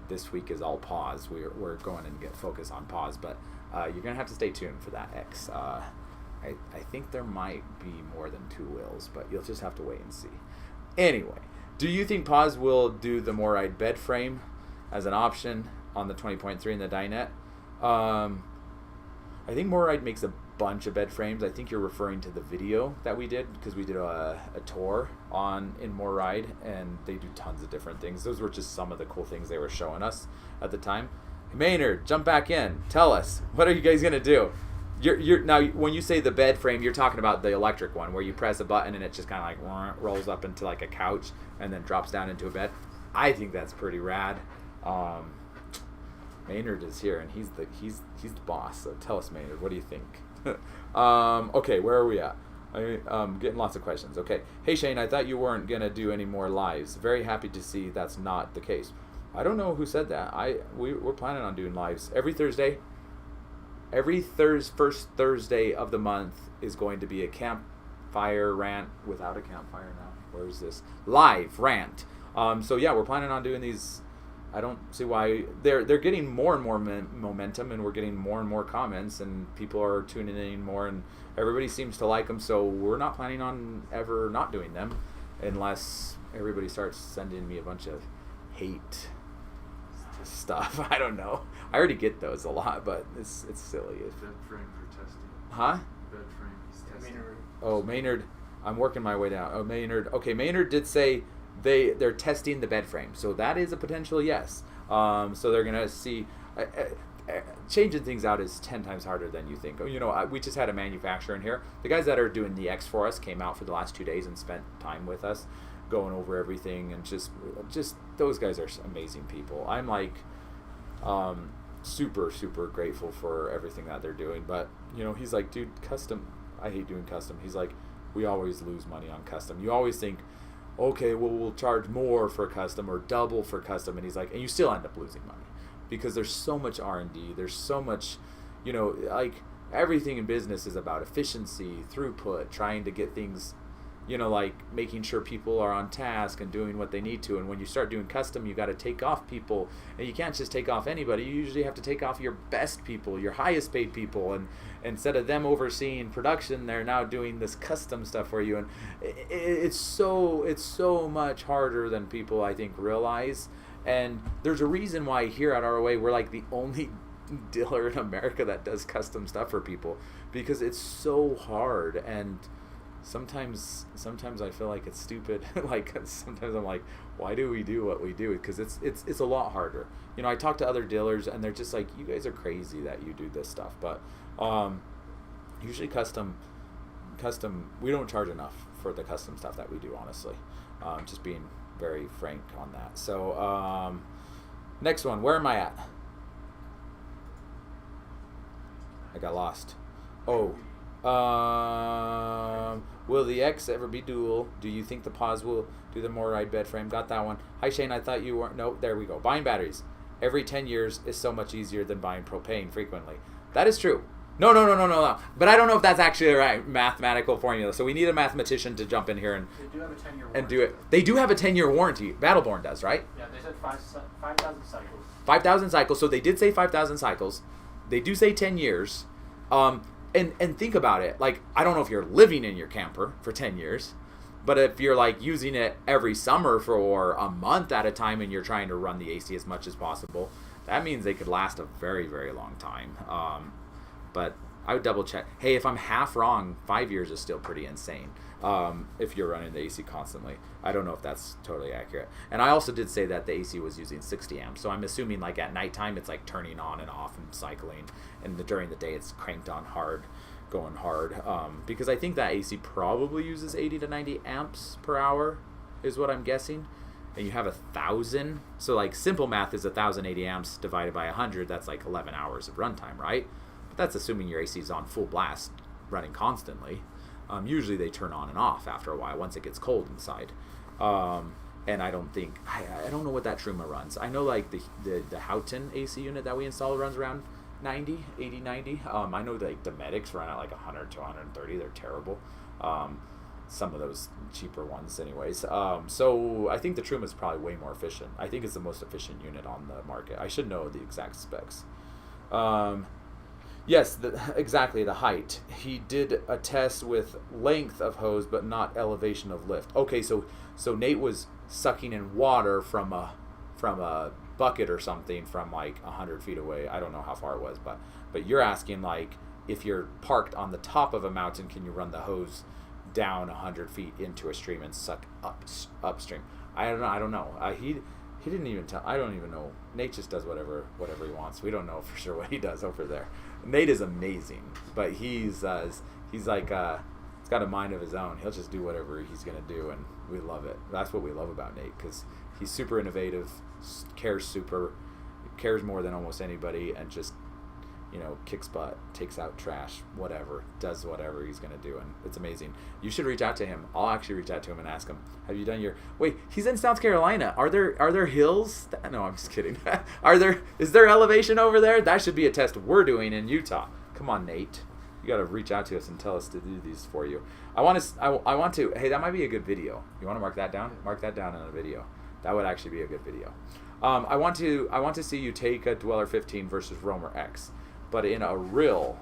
this week is all Pause. We're going and get focus on Pause, but you're gonna have to stay tuned for that X. I think there might be more than two wheels, but you'll just have to wait and see. Anyway, do you think Pause will do the MORryde bed frame as an option on the 20.3 and the dinette? I think MORryde makes a bunch of bed frames. I think you're referring to the video that we did because we did a tour in MORryde, and they do tons of different things. Those were just some of the cool things they were showing us at the time. Maynard, jump back in. Tell us, what are you guys gonna do? You're now when you say the bed frame, you're talking about the electric one where you press a button and it just kind of like rolls up into like a couch and then drops down into a bed. I think that's pretty rad. Maynard is here and he's the boss. So tell us, Maynard, what do you think? Okay, where are we at? I'm getting lots of questions. Okay, hey Shane, I thought you weren't gonna do any more lives. Very happy to see that's not the case. I don't know who said that. We're planning on doing lives every Thursday. Every first Thursday of the month is going to be a Campfire Rant without a campfire now. Where is this? Live rant. So yeah, we're planning on doing these. I don't see why they're getting more and more momentum, and we're getting more and more comments, and people are tuning in more, and everybody seems to like them. So we're not planning on ever not doing them, unless everybody starts sending me a bunch of hate stuff. I don't know. I already get those a lot, but it's silly. Bed frame for testing. Huh? Bed frame is testing. Oh, Maynard. I'm working my way down. Oh, Maynard. Okay, Maynard did say they're testing the bed frame, so that is a potential yes. So they're gonna see. Changing things out is 10 times harder than you think. We just had a manufacturer in here. The guys that are doing the X for us came out for the last 2 days and spent time with us, going over everything, and just those guys are amazing people. I'm like super grateful for everything that they're doing. But he's like, dude, custom, I hate doing custom. He's like, we always lose money on custom. You always think, okay, well, we'll charge more for custom or double for custom, and he's like, and you still end up losing money because there's so much R&D, there's so much, like everything in business is about efficiency, throughput, trying to get things you know, like making sure people are on task and doing what they need to. And when you start doing custom, you got to take off people, and you can't just take off anybody. You usually have to take off your best people, your highest paid people, and instead of them overseeing production, they're now doing this custom stuff for you. And it's so much harder than people, I think, realize. And there's a reason why here at ROA we're like the only dealer in America that does custom stuff for people, because it's so hard. And sometimes I feel like it's stupid. Like sometimes I'm like, why do we do what we do? Because it's a lot harder. You know, I talk to other dealers and they're just like, you guys are crazy that you do this stuff. But usually custom we don't charge enough for the custom stuff that we do, honestly. Just being very frank on that. So next one, where am I at? I got lost. Oh, will the X ever be dual? Do you think the pause will do the more ride bed frame? Got that one. Hi Shane, I thought you weren't. No, there we go. Buying batteries every 10 years is so much easier than buying propane frequently. That is true. No. But I don't know if that's actually the right mathematical formula. So we need a mathematician to jump in here and they do have a 10-year warranty. And do it. They do have a 10-year warranty. Battleborn does, right? Yeah, they said 5,000 cycles. 5,000 cycles. So they did say 5,000 cycles. They do say 10 years. And think about it. Like, I don't know if you're living in your camper for 10 years, but if you're like using it every summer for a month at a time and you're trying to run the AC as much as possible, that means they could last a very, very long time. But I would double check. Hey, if I'm half wrong, 5 years is still pretty insane. If you're running the AC constantly. I don't know if that's totally accurate. And I also did say that the AC was using 60 amps. So I'm assuming like at nighttime it's like turning on and off and cycling. And during the day it's cranked on hard, going hard. Because I think that AC probably uses 80 to 90 amps per hour is what I'm guessing. And you have 1,000. So like simple math is 1,080 amps divided by 100. That's like 11 hours of runtime, right? But that's assuming your AC is on full blast, running constantly. Usually they turn on and off after a while once it gets cold inside. And I don't think, I don't know what that Truma runs. I know like the Houghton AC unit that we installed runs around 80, 90. I know like the Medics run at like 100 to 130. They're terrible. Some of those cheaper ones anyways. So I think the Truma is probably way more efficient. I think it's the most efficient unit on the market. I should know the exact specs. Yes, exactly, the height. He did a test with length of hose, but not elevation of lift. Okay, so Nate was sucking in water from a bucket or something from like 100 feet away. I don't know how far it was, but you're asking like if you're parked on the top of a mountain, can you run the hose down 100 feet into a stream and suck upstream? I don't know. He didn't even tell. I don't even know. Nate just does whatever he wants. We don't know for sure what he does over there. Nate is amazing, but he's like he's got a mind of his own. He'll just do whatever he's gonna do, and we love it. That's what we love about Nate, because he's super innovative, cares more than almost anybody, and just, you know, kicks butt, takes out trash, whatever, does whatever he's gonna do, and it's amazing. You should reach out to him. I'll actually reach out to him and ask him, have you done your... Wait, he's in South Carolina. Are there hills? No, I'm just kidding. Is there elevation over there? That should be a test we're doing in Utah. Come on, Nate. You got to reach out to us and tell us to do these for you. I want to. Hey, that might be a good video. You want to mark that down? Mark that down in a video. That would actually be a good video. I want to see you take a Dweller 15 versus Roamer X. But in a reel,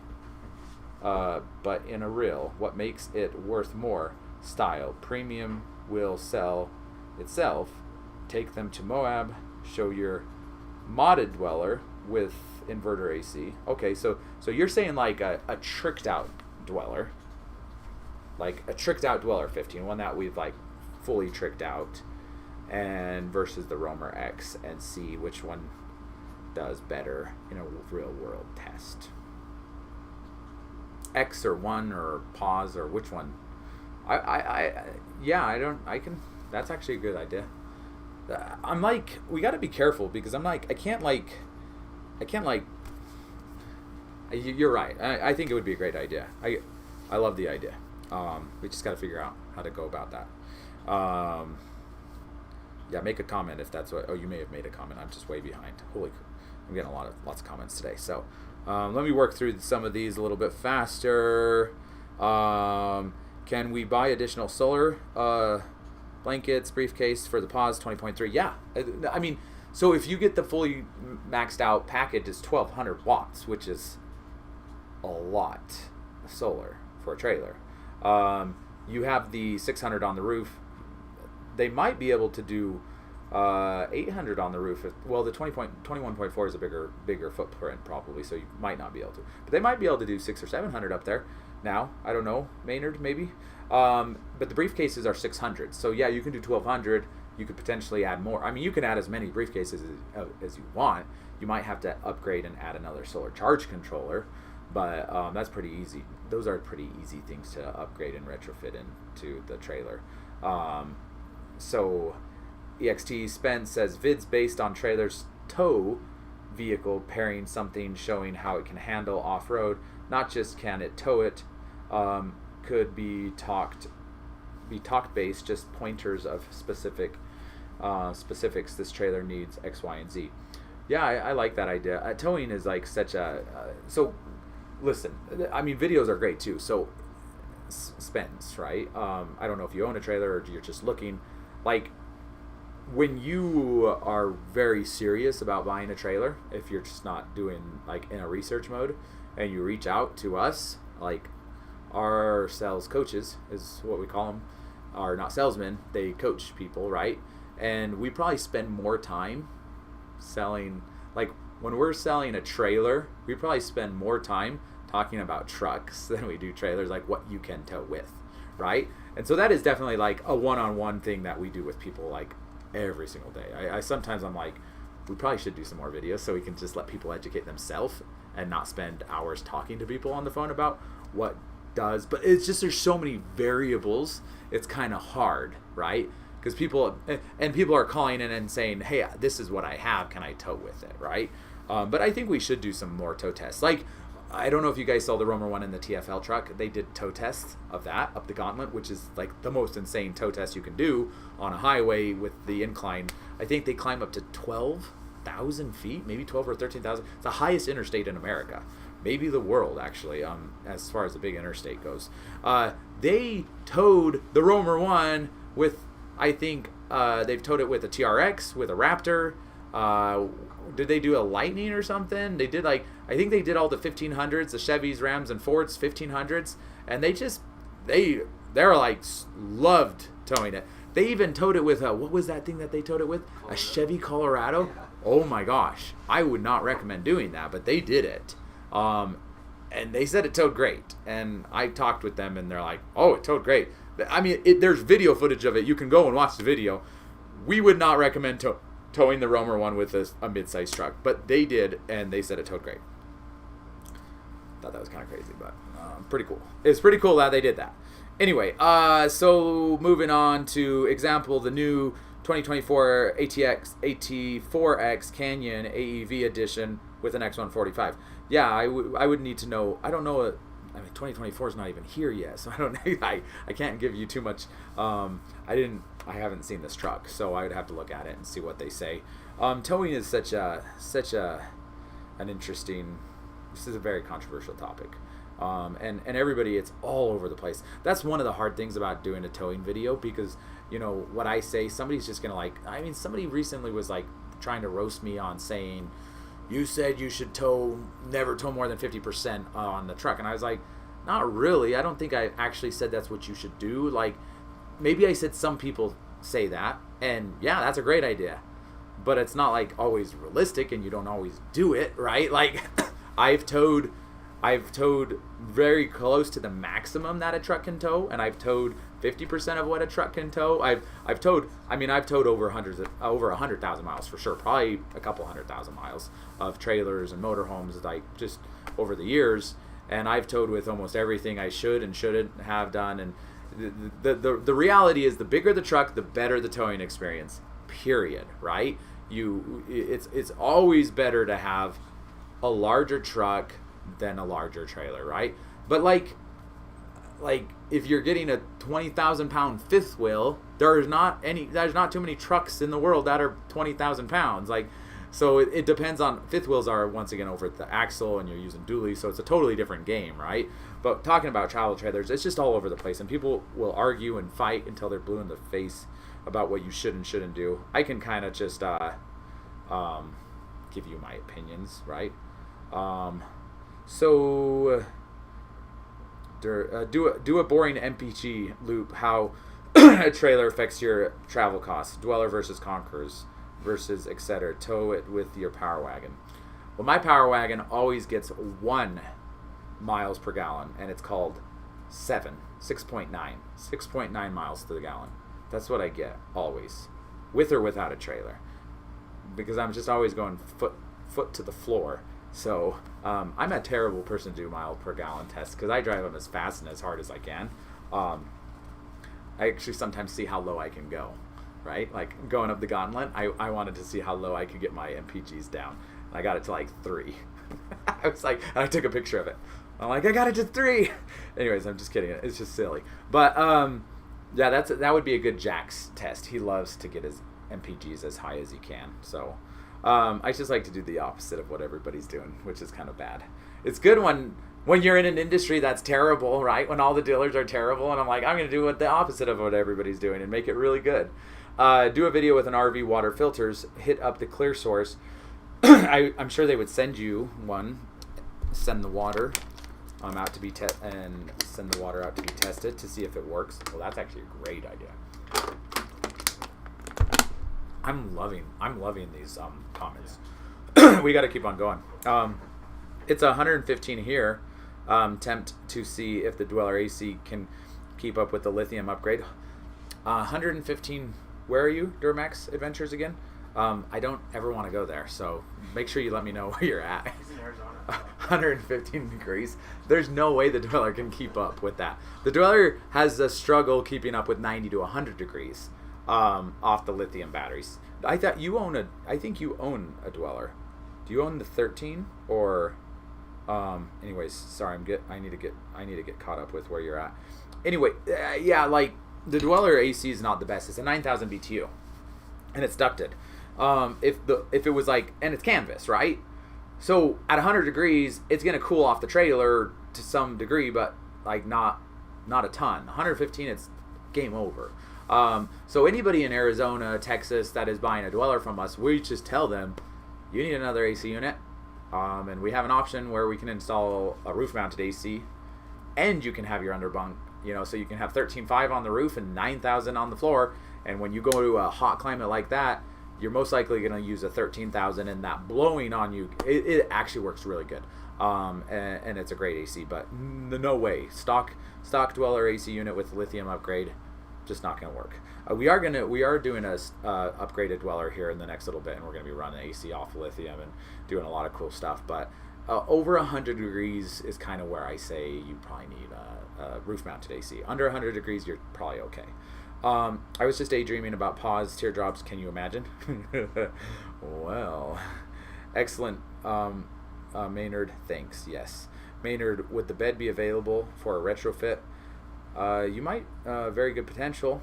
what makes it worth more? Style. Premium will sell itself. Take them to Moab. Show your modded Dweller with inverter AC. Okay, so you're saying like a tricked out Dweller. Like a tricked out Dweller 15, one that we've like fully tricked out, and versus the Roamer X, and see which one does better in a real world test. X or one or pause or which one? That's actually a good idea. I'm like, we got to be careful, because I'm like, I can't like. You're right. I think it would be a great idea. I love the idea. We just got to figure out how to go about that. Yeah, make a comment if that's what. Oh, you may have made a comment. I'm just way behind. I'm getting lots of comments today. So let me work through some of these a little bit faster. Can we buy additional solar blankets, briefcase for the pause 20.3? Yeah. I mean, so if you get the fully maxed out package, it's 1,200 watts, which is a lot of solar for a trailer. You have the 600 on the roof. They might be able to do 800 on the roof. Well, the 21.4 is a bigger footprint probably, so you might not be able to. But they might be able to do 600 or 700 up there. Now, I don't know, Maynard maybe. But the briefcases are 600. So yeah, you can do 1,200. You could potentially add more. I mean, you can add as many briefcases as you want. You might have to upgrade and add another solar charge controller, but that's pretty easy. Those are pretty easy things to upgrade and retrofit into the trailer. So EXT Spence says vids based on trailers tow vehicle pairing something showing how it can handle off-road, not just can it tow it. Could be talked based, just pointers of specifics. This trailer needs X, Y, and Z. Yeah, I like that idea. Towing is like such a so listen, I mean, videos are great too. So Spence, right? I don't know if you own a trailer or you're just looking. Like, when you are very serious about buying a trailer, if you're just not doing like in a research mode, and you reach out to us, like our sales coaches is what we call them, are not salesmen, they coach people, right? And we probably spend more time selling, like when we're selling a trailer, we probably spend more time talking about trucks than we do trailers, like what you can tow with, right? And so that is definitely like a one-on-one thing that we do with people like every single day. I sometimes I'm like, we probably should do some more videos so we can just let people educate themselves and not spend hours talking to people on the phone about what does. But it's just, there's so many variables, it's kind of hard, right? Because people are calling in and saying, hey, this is what I have, can I tow with it, right? But I think we should do some more tow tests. Like, I don't know if you guys saw the Romer one in the TFL truck. They did tow tests of that up the gauntlet, which is like the most insane tow test you can do on a highway with the incline. I think they climb up to 12,000 feet, maybe 12 or 13,000. It's the highest interstate in America, maybe the world actually, as far as the big interstate goes. They towed the Romer one with, I think they've towed it with a TRX, with a Raptor. Did they do a Lightning or something? They did, like, I think they did all the 1500s, the Chevys, Rams, and Fords 1500s, and they're like loved towing it. They even towed it with what was that thing that they towed it with? Colorado. A Chevy Colorado. Yeah. Oh my gosh, I would not recommend doing that, but they did it, and they said it towed great. And I talked with them, and they're like, "Oh, it towed great." I mean, there's video footage of it. You can go and watch the video. We would not recommend towing the Romer one with a mid-sized truck, but they did, and they said it towed great. Thought that was kind of crazy, but pretty cool. It's pretty cool that they did that. Anyway, so moving on to example, the new 2024 AT4X Canyon AEV edition with an X145. Yeah, I would need to know. I don't know. I mean, 2024 is not even here yet, so I don't know. I can't give you too much. I haven't seen this truck, so I would have to look at it and see what they say. Towing is such an interesting. This is a very controversial topic, and everybody, it's all over the place. That's one of the hard things about doing a towing video, because you know what I say, somebody's just gonna like. I mean, somebody recently was like trying to roast me on saying, you said you should never tow more than 50% on the truck. And I was like, not really. I don't think I actually said that's what you should do. Like, maybe I said some people say that, and yeah, that's a great idea. But it's not like always realistic, and you don't always do it, right? Like, I've towed very close to the maximum that a truck can tow, and I've towed 50% of what a truck can tow. I've towed over 100,000 miles for sure, probably a couple 100,000 miles of trailers and motorhomes, like just over the years. And I've towed with almost everything I should and shouldn't have done. And the reality is, the bigger the truck, the better the towing experience. Period. Right? It's always better to have a larger truck than a larger trailer, right? But like if you're getting a 20,000 pound fifth wheel, there's not too many trucks in the world that are 20,000 pounds. Like, So it depends on, fifth wheels are once again over at the axle and you're using dually, so it's a totally different game, right? But talking about travel trailers, it's just all over the place, and people will argue and fight until they're blue in the face about what you should and shouldn't do. I can kind of just give you my opinions, right? So do a boring MPG loop, how a trailer affects your travel costs, dweller versus conquerors versus etc. Tow it with your power wagon. Well, my power wagon always gets 1 miles per gallon, and it's called 6.9 miles to the gallon. That's what I get always, with or without a trailer, because I'm just always going foot to the floor. So I'm a terrible person to do mile per gallon tests, because I drive them as fast and as hard as I can. I actually sometimes see how low I can go, right? Like going up the gauntlet, I wanted to see how low I could get my MPGs down. I got it to like 3. I was like, and I took a picture of it. I'm like, I got it to 3. Anyways, I'm just kidding. It's just silly. But yeah, that would be a good Jack's test. He loves to get his MPGs as high as he can. So I just like to do the opposite of what everybody's doing, which is kind of bad. It's good when you're in an industry that's terrible, right? When all the dealers are terrible, and I'm like, I'm going to do the opposite of what everybody's doing and make it really good. Do a video with an RV water filters. Hit up the clear source. I'm sure they would send you one. Send the water out to be and send the water out to be tested to see if it works. Well, that's actually a great idea. I'm loving these comments. We got to keep on going. It's 115 here. Tempt to see if the Dweller AC can keep up with the lithium upgrade. 115. Where are you, Duramax Adventures again? I don't ever want to go there, so make sure you let me know where you're at. He's in Arizona. 115 degrees. There's no way the Dweller can keep up with that. The Dweller has a struggle keeping up with 90 to 100 degrees off the lithium batteries. I think you own a Dweller. Do you own the 13 or? Anyways, sorry, I need to get caught up with where you're at. Anyway, yeah, like the Dweller AC is not the best. It's a 9,000 BTU, and it's ducted. If it was like, and it's canvas, right? So at 100 degrees, it's gonna cool off the trailer to some degree, but like not a ton. 115, it's game over. So anybody in Arizona, Texas that is buying a Dweller from us, we just tell them, you need another AC unit, and we have an option where we can install a roof-mounted AC, and you can have your underbunk, so you can have 13.5 on the roof and 9,000 on the floor, and when you go to a hot climate like that, you're most likely going to use a 13,000, and that blowing on you, it actually works really good, and it's a great AC, but no way. Stock Dweller AC unit with lithium upgrade, just not going to work. We are doing a upgraded Dweller here in the next little bit, and we're going to be running AC off lithium and doing a lot of cool stuff. But over 100 degrees is kind of where I say you probably need a roof-mounted AC. Under 100 degrees, you're probably okay. I was just daydreaming about pause teardrops. Can you imagine? Well, excellent, Maynard. Thanks. Yes, Maynard. Would the bed be available for a retrofit? You might. Very good potential.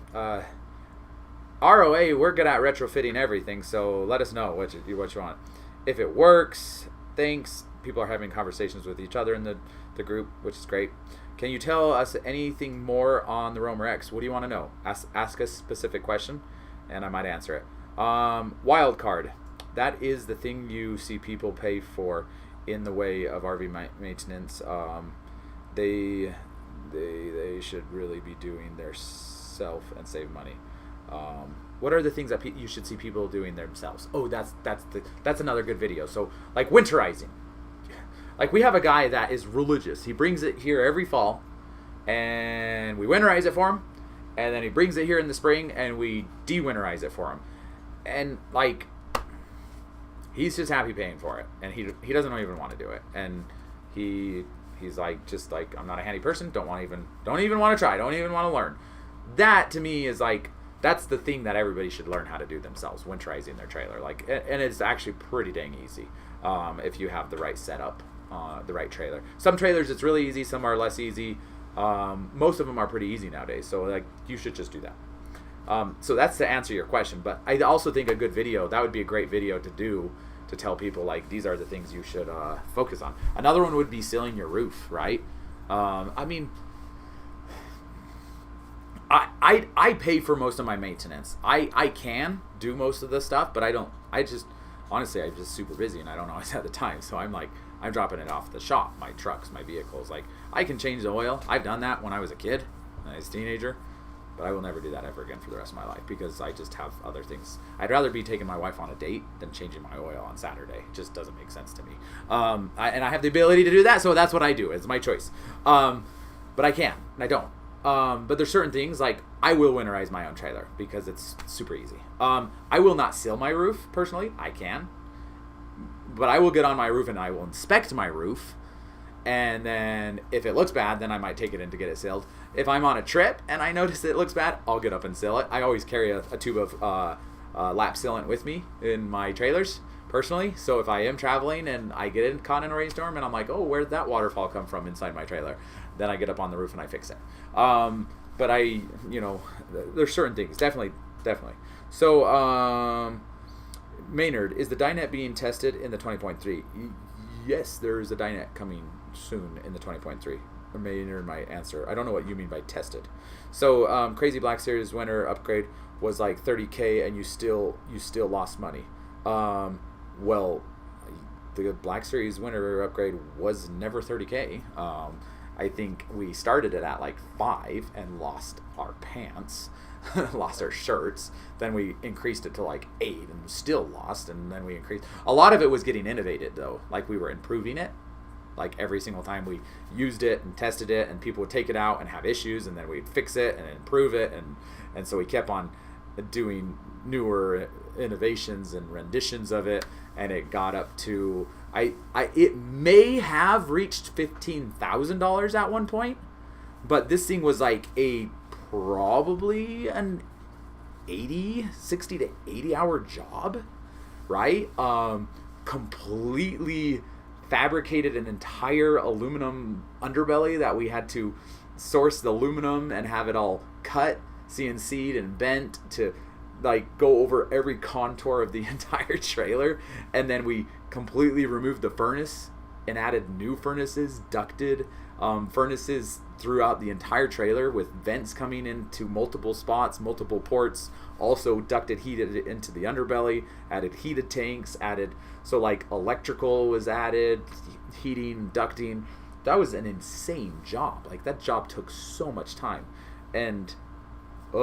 ROA, we're good at retrofitting everything, so let us know what you want. If it works, thanks. People are having conversations with each other in the group, which is great. Can you tell us anything more on the Roamer X? What do you want to know? Ask a specific question, and I might answer it. Wild card. That is the thing you see people pay for in the way of RV maintenance. They should really be doing their self and save money. What are the things that you should see people doing themselves? Oh, that's another good video. So like winterizing. Like we have a guy that is religious. He brings it here every fall, and we winterize it for him, and then he brings it here in the spring, and we de-winterize it for him. And like, he's just happy paying for it, and he doesn't even want to do it, and he's like, just like, I'm not a handy person. Don't even want to try. Don't even want to learn. That to me is like, that's the thing that everybody should learn how to do themselves, winterizing their trailer. Like, and it's actually pretty dang easy if you have the right setup, the right trailer. Some trailers it's really easy, some are less easy. Most of them are pretty easy nowadays, so like you should just do that. So that's to answer your question. But I also think a good video, that would be a great video to do to tell people like these are the things you should focus on. Another one would be sealing your roof, right? I mean, I pay for most of my maintenance. I can do most of the stuff, but I don't. I just honestly, I'm just super busy and I don't always have the time. So I'm dropping it off the shop, my trucks, my vehicles. Like I can change the oil. I've done that when I was a kid, when I was a teenager, but I will never do that ever again for the rest of my life because I just have other things. I'd rather be taking my wife on a date than changing my oil on Saturday. It just doesn't make sense to me. And I have the ability to do that, so that's what I do. It's my choice. But I can, and I don't. But there's certain things like I will winterize my own trailer because it's super easy. I will not seal my roof personally. I can, but I will get on my roof and I will inspect my roof. And then if it looks bad, then I might take it in to get it sealed. If I'm on a trip and I notice it looks bad, I'll get up and seal it. I always carry a tube of lap sealant with me in my trailers personally. So if I am traveling and I get caught in a rainstorm and I'm like, oh, where'd that waterfall come from inside my trailer? Then I get up on the roof and I fix it. But there's certain things. Definitely. So, Maynard, is the Dynet being tested in the 20.3? Yes, there is a Dynet coming soon in the 20.3. Maynard might answer. I don't know what you mean by tested. So, Crazy Black Series winter upgrade was like $30K and you still lost money. Well, the Black Series winter upgrade was never $30K. I think we started it at like 5 and lost our pants, lost our shirts. Then we increased it to like 8 and still lost. And then we increased. A lot of it was getting innovated though. Like we were improving it. Like every single time we used it and tested it and people would take it out and have issues and then we'd fix it and improve it. And so we kept on doing newer innovations and renditions of it. And it got up to, it may have reached $15,000 at one point, but this thing was like probably an 60 to 80 hour job, right? Completely fabricated an entire aluminum underbelly that we had to source the aluminum and have it all cut, CNC'd and bent to like go over every contour of the entire trailer. And then we completely removed the furnace and added new furnaces, ducted furnaces throughout the entire trailer with vents coming into multiple spots, multiple ports, also ducted heated into the underbelly, added heated tanks, so like electrical was added, heating, ducting. That was an insane job. Like that job took so much time. And we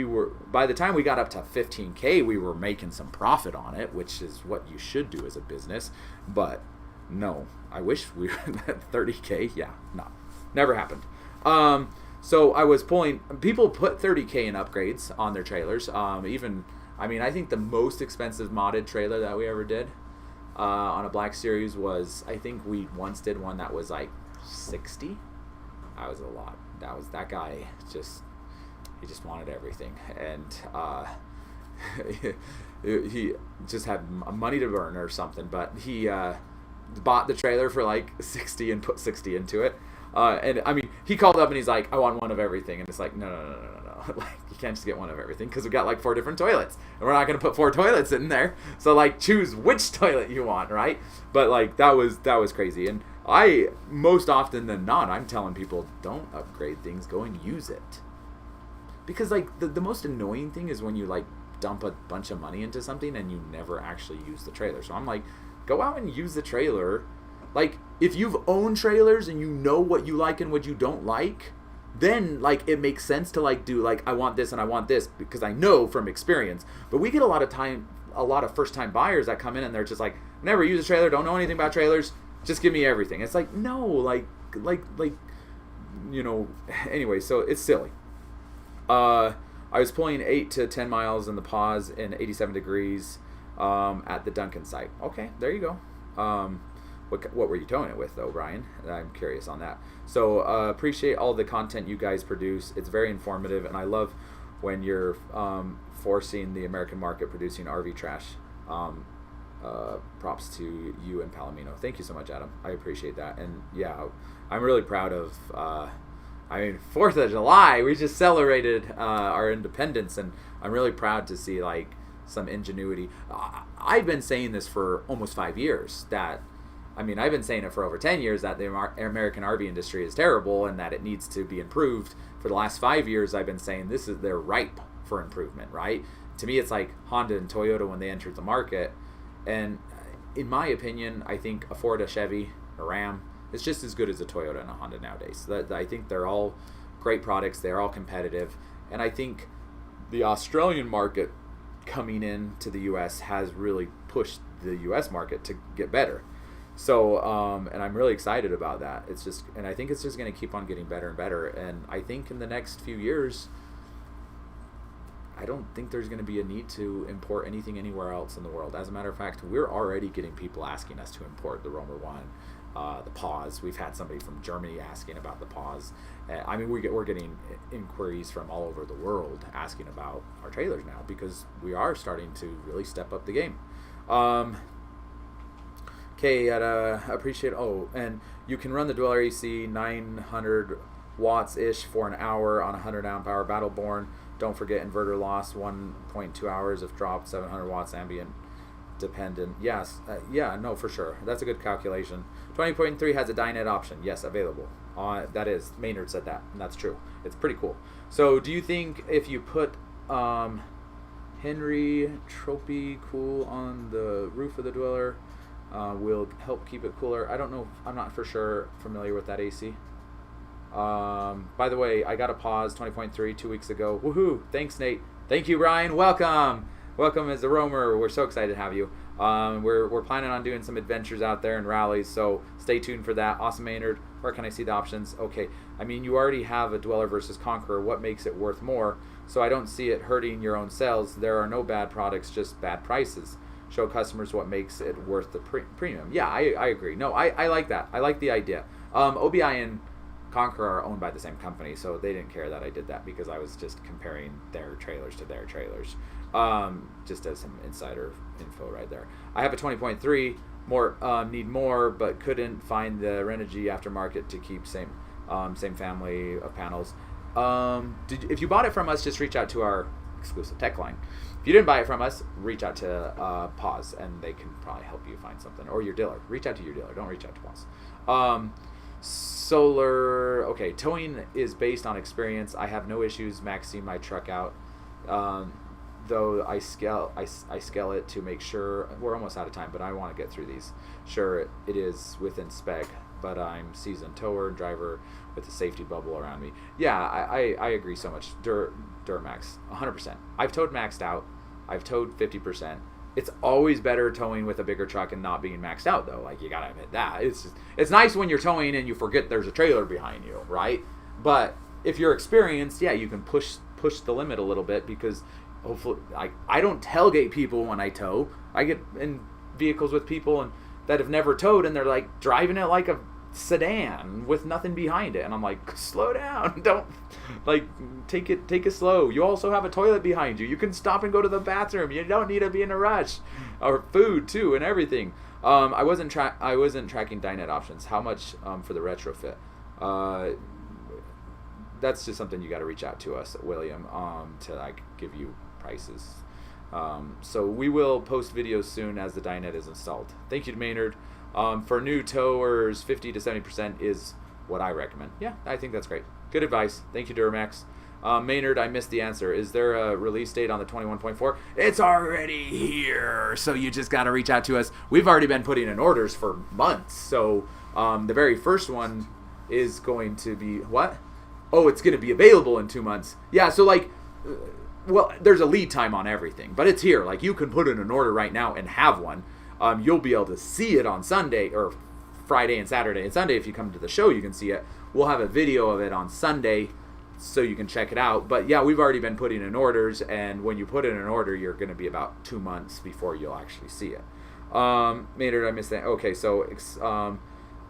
were, by the time we got up to 15K, we were making some profit on it, which is what you should do as a business. But no, I wish we were at 30K. Yeah, no, never happened. So I was people put 30K in upgrades on their trailers. I think the most expensive modded trailer that we ever did on a Black Series was, I think we once did one that was like 60. That was a lot. That guy he just wanted everything, and he just had money to burn or something. But he bought the trailer for like 60 and put 60 into it. And I mean, he called up and he's like, I want one of everything. And it's like, no. Like, you can't just get one of everything because we got like 4 different toilets. And we're not going to put 4 toilets in there. So like, choose which toilet you want, right? But like, that was crazy. And most often than not, I'm telling people, don't upgrade things, go and use it. Because like, the most annoying thing is when you like dump a bunch of money into something and you never actually use the trailer. So I'm like, go out and use the trailer. Like, if you've owned trailers and you know what you like and what you don't like, then like it makes sense to like do like, I want this and I want this because I know from experience. But we get a lot of first time buyers that come in and they're just like, never use a trailer, don't know anything about trailers, just give me everything. It's like, no, anyway, so it's silly. I was pulling 8 to 10 miles in the pause in 87 degrees at the Duncan site. Okay, there you go. What were you towing it with, though, Brian? I'm curious on that. So appreciate all the content you guys produce. It's very informative, and I love when you're forcing the American market producing RV trash. Props to you and Palomino. Thank you so much, Adam. I appreciate that. And yeah, I'm really proud of I mean, 4th of July, we just celebrated our independence, and I'm really proud to see like some ingenuity. I've been saying this for almost 5 years. I've been saying it for over 10 years that the American RV industry is terrible and that it needs to be improved. For the last 5 years, I've been saying they're ripe for improvement, right? To me, it's like Honda and Toyota when they entered the market. And in my opinion, I think a Ford, a Chevy, a Ram is just as good as a Toyota and a Honda nowadays. I think they're all great products. They're all competitive. And I think the Australian market coming into the U.S. has really pushed the U.S. market to get better. So, and I'm really excited about that. And I think it's just going to keep on getting better and better. And I think in the next few years, I don't think there's going to be a need to import anything anywhere else in the world. As a matter of fact, we're already getting people asking us to import the Roamer 1, the Pause. We've had somebody from Germany asking about the Pause. We're getting inquiries from all over the world asking about our trailers now because we are starting to really step up the game. Okay, appreciate. Oh, and you can run the Dweller AC 900 watts-ish for an hour on a 100 amp hour Battleborn. Don't forget inverter loss, 1.2 hours if dropped, 700 watts ambient dependent. Yes, no, for sure. That's a good calculation. 20.3 has a Dynet option. Yes, available. That is, Maynard said that, and that's true. It's pretty cool. So do you think if you put Henry Tropy Cool on the roof of the Dweller will help keep it cooler? I don't know. I'm not for sure familiar with that AC. By the way, I got a Pause 20.3 2 weeks ago. Woohoo! Thanks, Nate. Thank you, Brian. Welcome as the roamer. We're so excited to have you. We're planning on doing some adventures out there and rallies, so stay tuned for that. Awesome, Maynard. Where can I see the options? Okay, you already have a Dweller versus Conqueror. What makes it worth more? So I don't see it hurting your own sales. There are no bad products, just bad prices. Show customers what makes it worth the premium. Yeah, I agree. No, I like that. I like the idea. OBI and Conqueror are owned by the same company, so they didn't care that I did that because I was just comparing their trailers to their trailers. Just as some insider info right there. I have a 20.3, need more, but couldn't find the Renogy aftermarket to keep same family of panels. If you bought it from us, just reach out to our exclusive tech line. If you didn't buy it from us, reach out to Pause, and they can probably help you find something. Or your dealer. Reach out to your dealer. Don't reach out to Pause. Solar. Okay, towing is based on experience. I have no issues maxing my truck out. Though I scale it to make sure we're almost out of time, but I want to get through these. Sure, it is within spec, but I'm seasoned tower and driver with a safety bubble around me. Yeah, I agree so much. Duramax, 100%. I've towed maxed out. I've towed 50%. It's always better towing with a bigger truck and not being maxed out, though. Like, you gotta admit that. It's nice when you're towing and you forget there's a trailer behind you, right? But if you're experienced, yeah, you can push the limit a little bit because hopefully, I don't tailgate people when I tow. I get in vehicles with people that have never towed and they're like driving it like a sedan with nothing behind it, and I'm like, slow down, don't take it slow. You also have a toilet behind you. You can stop and go to the bathroom. You don't need to be in a rush. Or food too and everything. I wasn't tracking Dynet options. How much for the retrofit? That's just something you got to reach out to us, William, to give you prices. So we will post videos soon as the Dynet is installed. Thank you to Maynard. For new towers, 50 to 70% is what I recommend. Yeah, I think that's great. Good advice. Thank you, Duramax. Maynard, I missed the answer. Is there a release date on the 21.4? It's already here, so you just got to reach out to us. We've already been putting in orders for months, so the very first one is going to be, what? Oh, it's going to be available in 2 months. Yeah, so well, there's a lead time on everything, but it's here. You can put in an order right now and have one. You'll be able to see it on Sunday or Friday and Saturday and Sunday. If you come to the show, you can see it. We'll have a video of it on Sunday so you can check it out. But yeah, we've already been putting in orders, and when you put in an order, you're going to be about 2 months before you'll actually see it. Maynard, I missed that. Okay, so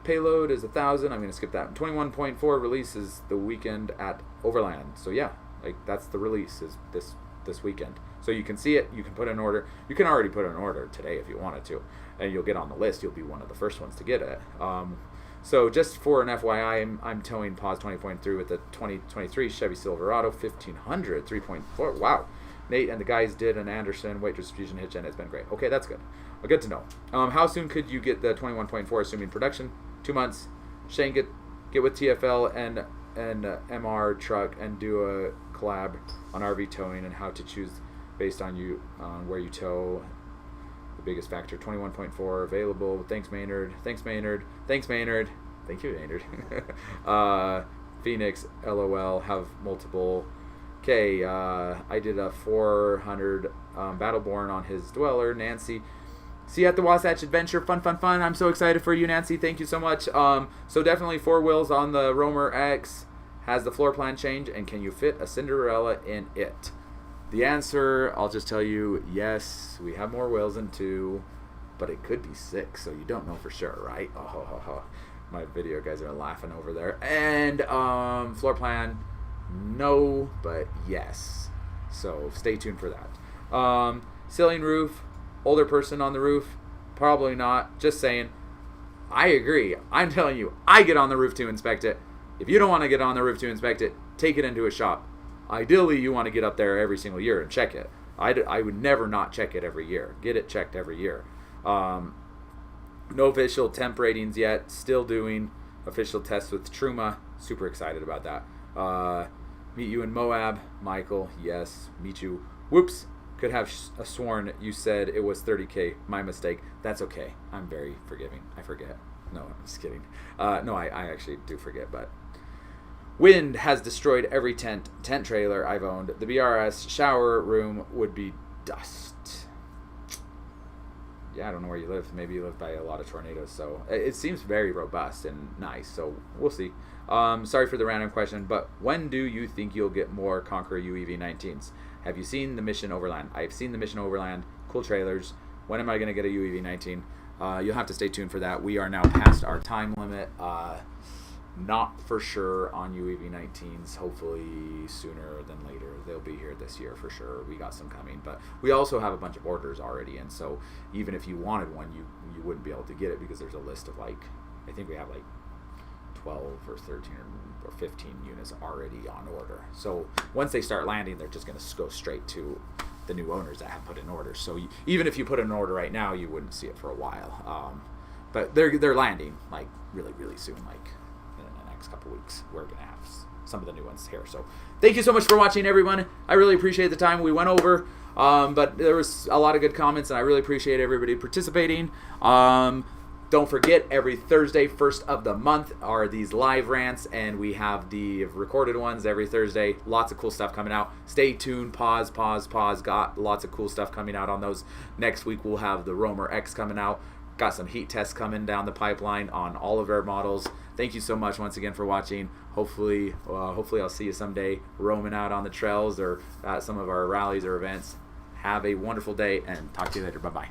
payload is 1,000. I'm going to skip that. 21.4 release is the weekend at Overland. So yeah, that's the release is this weekend. So you can see it, you can put in an order. You can already put in an order today if you wanted to, and you'll get on the list. You'll be one of the first ones to get it. So just for an FYI, I'm towing Pause 20.3 with the 2023 Chevy Silverado 1500 3.4. Wow. Nate and the guys did an Anderson weight distribution hitch, and it's been great. Okay, that's good. Well, good to know. How soon could you get the 21.4 assuming production? 2 months. Shane, get with TFL and MR truck and do a collab on RV towing and how to choose based on where you tow. The biggest factor. 21.4 available. Thanks, Maynard. Thanks, Maynard. Thanks, Maynard. Thank you, Maynard. Phoenix, LOL, have multiple. Okay, I did a 400 Battleborn on his dweller. Nancy, see you at the Wasatch Adventure. Fun, fun, fun. I'm so excited for you, Nancy. Thank you so much. So definitely 4 wheels on the Roamer X. Has the floor plan change, and can you fit a Cinderella in it? The answer, I'll just tell you, yes. We have more wheels than 2, but it could be 6, so you don't know for sure, right? Oh, ho, ho, ho. My video guys are laughing over there. And floor plan, no, but yes. So stay tuned for that. Ceiling roof, older person on the roof, probably not. Just saying. I agree. I'm telling you, I get on the roof to inspect it. If you don't want to get on the roof to inspect it, take it into a shop. Ideally, you want to get up there every single year and check it. I would never not check it every year. Get it checked every year. No official temp ratings yet. Still doing official tests with Truma. Super excited about that. Meet you in Moab. Michael, yes. Meet you. Whoops. Could have sworn you said it was 30K. My mistake. That's okay. I'm very forgiving. I forget. No, I'm just kidding. No, I actually do forget, but... Wind has destroyed every tent trailer I've owned. The BRS shower room would be dust. Yeah, I don't know where you live. Maybe you live by a lot of tornadoes. So it seems very robust and nice. So we'll see. Sorry for the random question, but when do you think you'll get more Conqueror UEV 19s? Have you seen the Mission Overland? I've seen the Mission Overland. Cool trailers. When am I going to get a UEV 19? You'll have to stay tuned for that. We are now past our time limit. Not for sure on UEV 19s. Hopefully sooner than later. They'll be here this year for sure. We got some coming, but we also have a bunch of orders already, and so even if you wanted one, you wouldn't be able to get it because there's a list of I think we have 12 or 13 or 15 units already on order. So once they start landing, they're just going to go straight to the new owners that have put in orders. So even if you put in an order right now, you wouldn't see it for a while. But they're landing really, really soon, couple weeks. We're gonna have some of the new ones here. So thank you so much for watching, everyone. I really appreciate the time we went over, but there was a lot of good comments, and I really appreciate everybody participating. Don't forget, every Thursday, first of the month, are these live rants, and we have the recorded ones every Thursday. Lots of cool stuff coming out. Stay tuned. Pause. Got lots of cool stuff coming out on those. Next week we'll have the Roamer X coming out. Got some heat tests coming down the pipeline on all of our models. Thank you so much once again for watching. Hopefully I'll see you someday roaming out on the trails or at some of our rallies or events. Have a wonderful day, and talk to you later. Bye-bye.